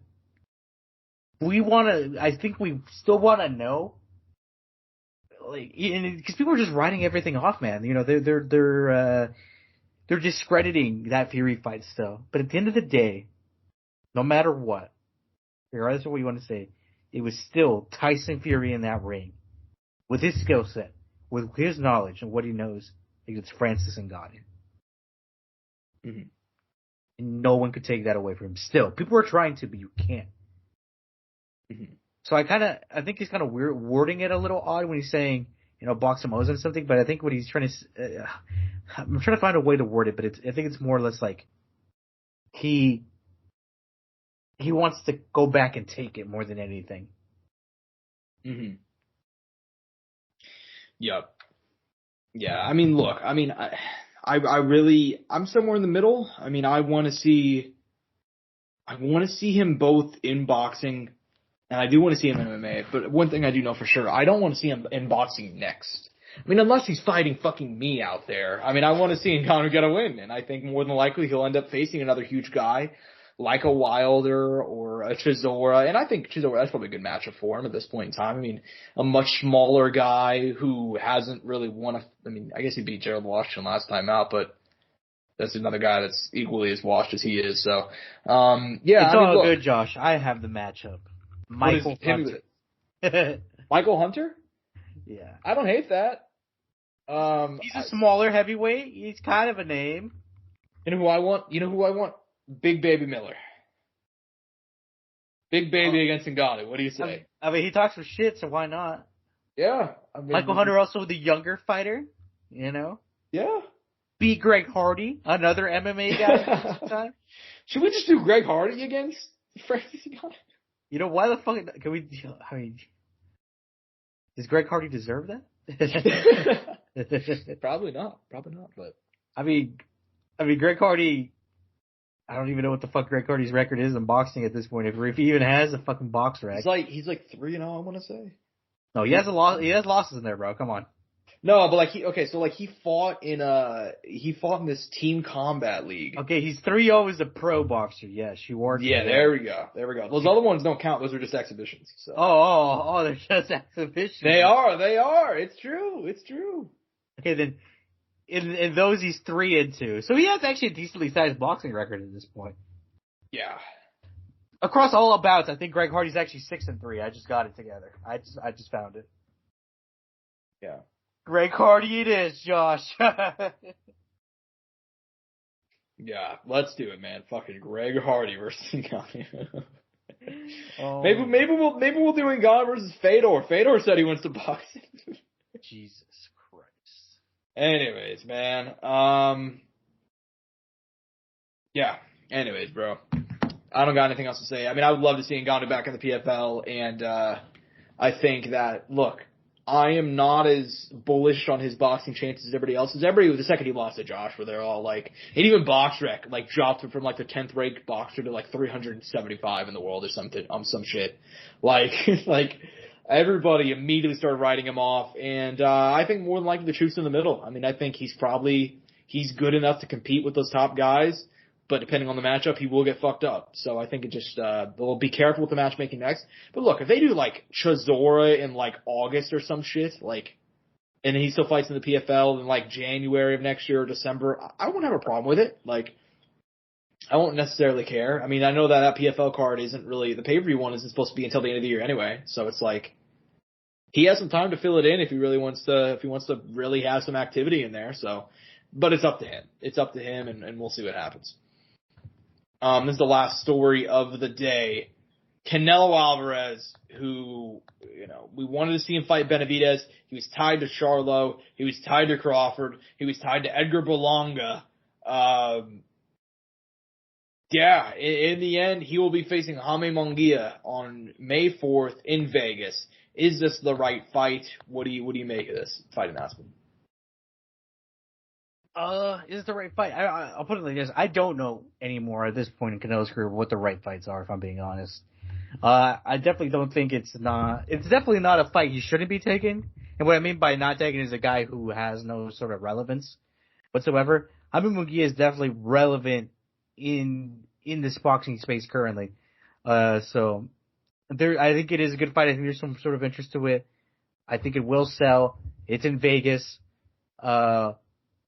Speaker 3: I think we still want to know, because people are just writing everything off, man. They're discrediting that Fury fight still. But at the end of the day, no matter what, regardless of what you want to say, it was still Tyson Fury in that ring with his skill set, with his knowledge and what he knows against Francis Ngannou. Mm-hmm. And no one could take that away from him. Still, people are trying to, but you can't. Mm-hmm. So I think he's kind of wording it a little odd when he's saying, boxing owes him something. But I think what he's trying to, I'm trying to find a way to word it, but I think it's more or less like he wants to go back and take it more than anything.
Speaker 2: Mm-hmm. Yep. Yeah, I mean, look, I'm somewhere in the middle. I mean, I want to see him both in boxing, and I do want to see him in MMA. But one thing I do know for sure, I don't want to see him in boxing next. I mean, unless he's fighting fucking me out there. I mean, I want to see Ngannou get a win, and I think more than likely he'll end up facing another huge guy like a Wilder or a Chisora, and I think Chisora, that's probably a good matchup for him at this point in time. I mean, a much smaller guy who hasn't really won I guess he beat Gerald Washington last time out, but that's another guy that's equally as washed as he is. So, yeah.
Speaker 3: It's all good, Josh. I have the matchup. Michael Hunter.
Speaker 2: Michael Hunter?
Speaker 3: Yeah.
Speaker 2: I don't hate that.
Speaker 3: He's a smaller heavyweight. He's kind of a name.
Speaker 2: You know who I want? Big Baby Miller. Big Baby against Ngannou. What do you say?
Speaker 3: I mean, he talks some shit, so why not?
Speaker 2: Yeah.
Speaker 3: Michael Hunter, also the younger fighter, you know?
Speaker 2: Yeah.
Speaker 3: Beat Greg Hardy, another MMA guy.
Speaker 2: Should we just do Greg Hardy against Francis Ngannou?
Speaker 3: You know, why the fuck can we? I mean, does Greg Hardy deserve that?
Speaker 2: Probably not. But
Speaker 3: I mean, Greg Hardy. I don't even know what the fuck Greg Hardy's record is in boxing at this point. If he even has a fucking box record.
Speaker 2: He's like 3-0. I want to say.
Speaker 3: No, he has a loss. He has losses in there, bro. Come on.
Speaker 2: No, but he fought in this team combat league.
Speaker 3: Okay, he's 3-0 as a pro boxer. Yes, you are.
Speaker 2: Yeah, there we go. Those other ones don't count. Those are just exhibitions. So.
Speaker 3: Oh, they're just exhibitions.
Speaker 2: They are. It's true.
Speaker 3: Okay, then in those he's 3-2. So he has actually a decently sized boxing record at this point.
Speaker 2: Yeah.
Speaker 3: Across all bouts, I think Greg Hardy's actually 6-3. I just got it together. I just found it.
Speaker 2: Yeah.
Speaker 3: Greg Hardy it is, Josh.
Speaker 2: Yeah, let's do it, man. Fucking Greg Hardy versus Ngannou. Maybe we'll do Ngannou versus Fedor. Fedor said he wants to box.
Speaker 3: Jesus Christ.
Speaker 2: Anyways, man. Yeah. Anyways, bro. I don't got anything else to say. I mean, I would love to see Ngannou back in the PFL, and I think that, look, I am not as bullish on his boxing chances as everybody else is. Everybody, the second he lost to Josh, where they're all like, and even BoxRec, like, dropped him from, like, the 10th ranked boxer to, like, 375 in the world or something, some shit. Like, everybody immediately started writing him off, and I think more than likely the truth's in the middle. I mean, I think he's good enough to compete with those top guys, but depending on the matchup, he will get fucked up. So I think it just, they'll be careful with the matchmaking next. But look, if they do like Chisora in like August or some shit, like, and he still fights in the PFL in like January of next year or December, I won't have a problem with it. Like, I won't necessarily care. I mean, I know that PFL card isn't really, the pay-per-view one isn't supposed to be until the end of the year anyway. So it's like, he has some time to fill it in if he wants to really have some activity in there. So, but it's up to him. And we'll see what happens. This is the last story of the day. Canelo Alvarez, who, you know, we wanted to see him fight Benavidez. He was tied to Charlo. He was tied to Crawford. He was tied to Edgar Berlanga. Yeah, in the end, he will be facing Jaime Munguia on May 4th in Vegas. Is this the right fight? What do you make of this fight announcement?
Speaker 3: Is it the right fight? I'll put it like this. I don't know anymore at this point in Canelo's career what the right fights are, if I'm being honest. I definitely don't think it's definitely not a fight he shouldn't be taking. And what I mean by not taking is a guy who has no sort of relevance whatsoever. Jaime Munguia is definitely relevant in this boxing space currently. So I think it is a good fight. I think there's some sort of interest to it. I think it will sell. It's in Vegas.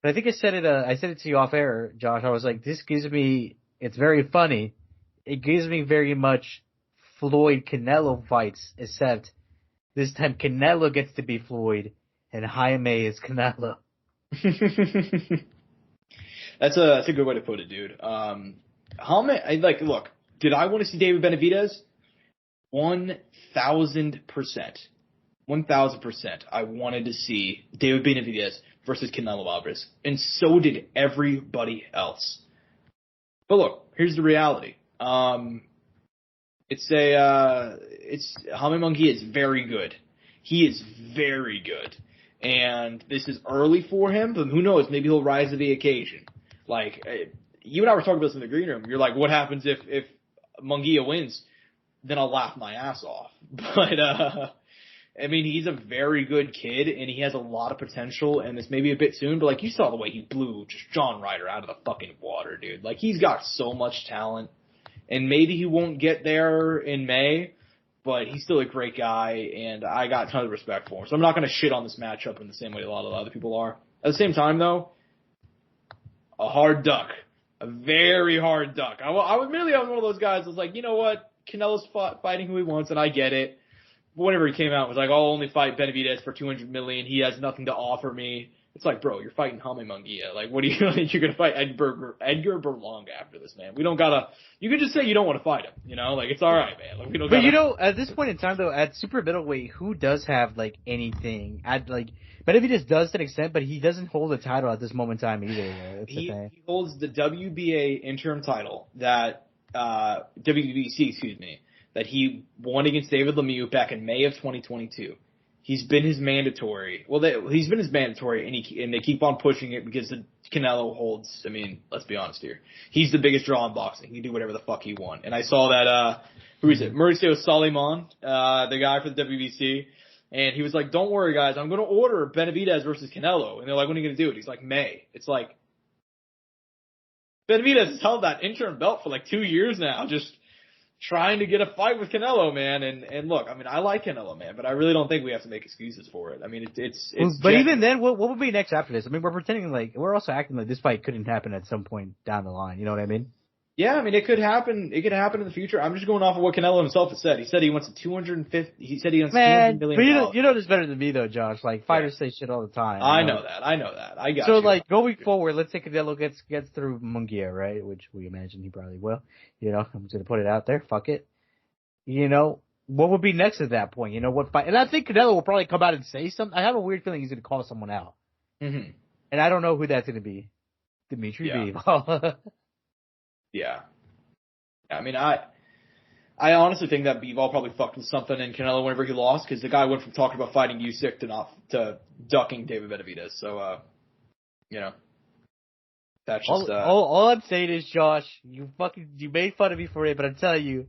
Speaker 3: But I think I said it to you off air, Josh. I was like, it's very funny. It gives me very much Floyd Canelo fights, except this time Canelo gets to be Floyd and Jaime is Canelo.
Speaker 2: That's a good way to put it, dude. Look, did I want to see David Benavidez? 1,000%. 1,000%. I wanted to see David Benavidez versus Canelo Alvarez. And so did everybody else. But look, here's the reality. Jaime Munguia is very good. He is very good. And this is early for him, but who knows? Maybe he'll rise to the occasion. Like, you and I were talking about this in the green room. You're like, what happens if Munguia wins? Then I'll laugh my ass off. But, I mean, he's a very good kid, and he has a lot of potential, and this may be a bit soon, but, like, you saw the way he blew just John Ryder out of the fucking water, dude. Like, he's got so much talent, and maybe he won't get there in May, but he's still a great guy, and I got tons of respect for him. So I'm not going to shit on this matchup in the same way a lot of other people are. At the same time, though, a hard duck. A very hard duck. I was one of those guys that was like, you know what? Canelo's fighting who he wants, and I get it. Whenever he came out, it was like, I'll only fight Benavidez for $200 million. He has nothing to offer me. It's like, bro, you're fighting Jaime Munguia. Like, what do you think? You're going to fight Edgar Berlanga after this, man. We don't gotta, you can just say you don't want to fight him, you know? Like, it's alright, man. Like, we don't
Speaker 3: but you know, at this point in time, though, at super middleweight, who does have, like, anything? Benavidez does to an extent, but he doesn't hold a title at this moment in time either.
Speaker 2: He holds the WBA interim title that, WBC, excuse me, that he won against David Lemieux back in May of 2022. He's been his mandatory. Well, he's been his mandatory, and they keep on pushing it because Canelo holds. I mean, let's be honest here. He's the biggest draw in boxing. He can do whatever the fuck he wants. And I saw that. Who is it? Mauricio Soliman, the guy for the WBC, and he was like, "Don't worry, guys. I'm going to order Benavidez versus Canelo." And they're like, "When are you going to do it?" He's like, "May." It's like Benavidez has held that interim belt for like 2 years now, just trying to get a fight with Canelo, man. And look, I mean, I like Canelo, man, but I really don't think we have to make excuses for it. I mean, it's
Speaker 3: but even then, what would be next after this? I mean, we're pretending like, we're also acting like this fight couldn't happen at some point down the line. You know what I mean?
Speaker 2: Yeah, I mean, it could happen. It could happen in the future. I'm just going off of what Canelo himself has said. He said he wants
Speaker 3: He said
Speaker 2: he wants
Speaker 3: $200
Speaker 2: million.
Speaker 3: But you know this better than me, though, Josh. Like, fighters say shit all the time.
Speaker 2: I know that. I got
Speaker 3: so,
Speaker 2: you.
Speaker 3: So, like, going forward, let's say Canelo gets through Munguia, right? Which we imagine he probably will. You know, I'm just going to put it out there. Fuck it. You know, what would be next at that point? You know, what fight? And I think Canelo will probably come out and say something. I have a weird feeling he's going to call someone out.
Speaker 2: Mm-hmm.
Speaker 3: And I don't know who that's going to be. Dimitri Bivol.
Speaker 2: Yeah. I mean, I honestly think that Bivol probably fucked with something in Canelo whenever he lost, because the guy went from talking about fighting Usyk to ducking David Benavidez. So, you know, that's just
Speaker 3: all I'm saying is, Josh, you made fun of me for it, but I'm telling you,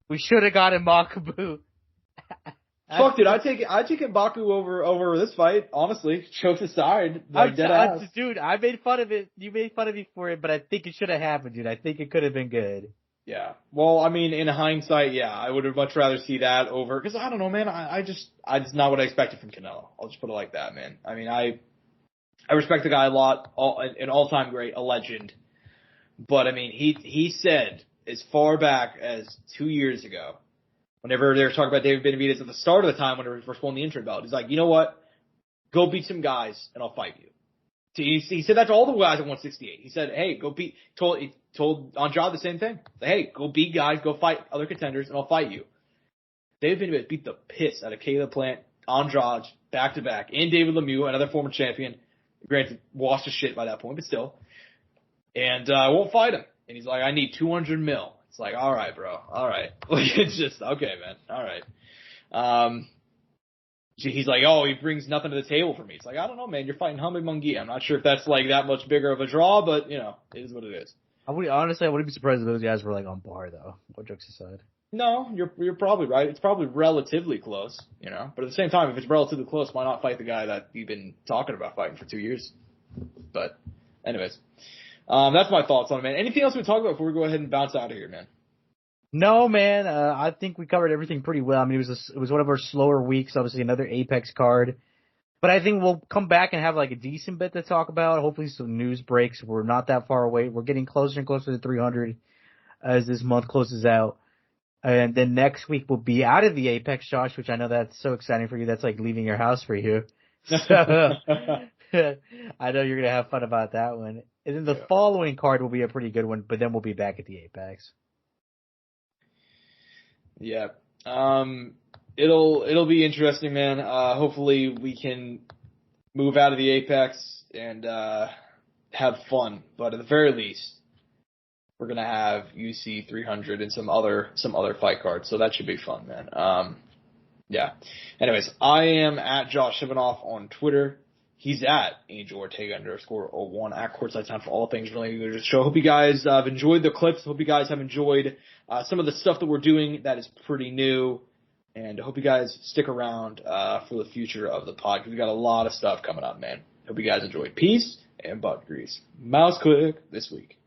Speaker 3: we should have gotten Makabu.
Speaker 2: Fuck, dude, I take Mbaku over this fight. Honestly, jokes aside,
Speaker 3: dude, I made fun of it. You made fun of me for it, but I think it should have happened, dude. I think it could have been good.
Speaker 2: Yeah. Well, I mean, in hindsight, yeah, I would have much rather see that over, because I don't know, man. I just not what I expected from Canelo. I'll just put it like that, man. I mean, I respect the guy a lot, an all-time great, a legend. But I mean, he said as far back as 2 years ago, whenever they were talking about David Benavidez at the start of the time, whenever he first won the interim belt, he's like, you know what? Go beat some guys and I'll fight you. He said that to all the guys at 168. He said, hey, he told Andrade the same thing. Hey, go beat guys, go fight other contenders, and I'll fight you. David Benavidez beat the piss out of Caleb Plant, Andrade, back-to-back, and David Lemieux, another former champion. Granted, washed his shit by that point, but still. And I won't fight him. And he's like, I need $200 million. It's like, all right, bro. All right. Like, it's just, okay, man. All right. He's like, oh, he brings nothing to the table for me. It's like, I don't know, man. You're fighting Jaime Munguia. I'm not sure if that's like that much bigger of a draw, but, you know, it is what it is.
Speaker 3: I wouldn't be surprised if those guys were like on par, though. What jokes aside.
Speaker 2: No, you're probably right. It's probably relatively close, you know. But at the same time, if it's relatively close, why not fight the guy that you've been talking about fighting for 2 years? But, anyways. That's my thoughts on it, man. Anything else we talk about before we go ahead and bounce out of here, man?
Speaker 3: No, man. I think we covered everything pretty well. I mean, it was one of our slower weeks. Obviously, another Apex card, but I think we'll come back and have like a decent bit to talk about. Hopefully, some news breaks. We're not that far away. We're getting closer and closer to 300 as this month closes out, and then next week we'll be out of the Apex, Josh, which I know that's so exciting for you. That's like leaving your house for you. So, I know you're gonna have fun about that one. And then the following card will be a pretty good one, but then we'll be back at the Apex.
Speaker 2: Yeah. It'll be interesting, man. Hopefully we can move out of the Apex and have fun. But at the very least, we're gonna have UC 300 and some other fight cards, so that should be fun, man. Yeah. Anyways, I am at Josh Evanoff on Twitter. He's at Angel Ortega _01 at Courtside Soundoff for all things related to the show. Hope you guys have enjoyed the clips. Hope you guys have enjoyed some of the stuff that we're doing that is pretty new. And I hope you guys stick around for the future of the pod, because we got a lot of stuff coming up, man. Hope you guys enjoyed. Peace and butt grease. Mouse click this week.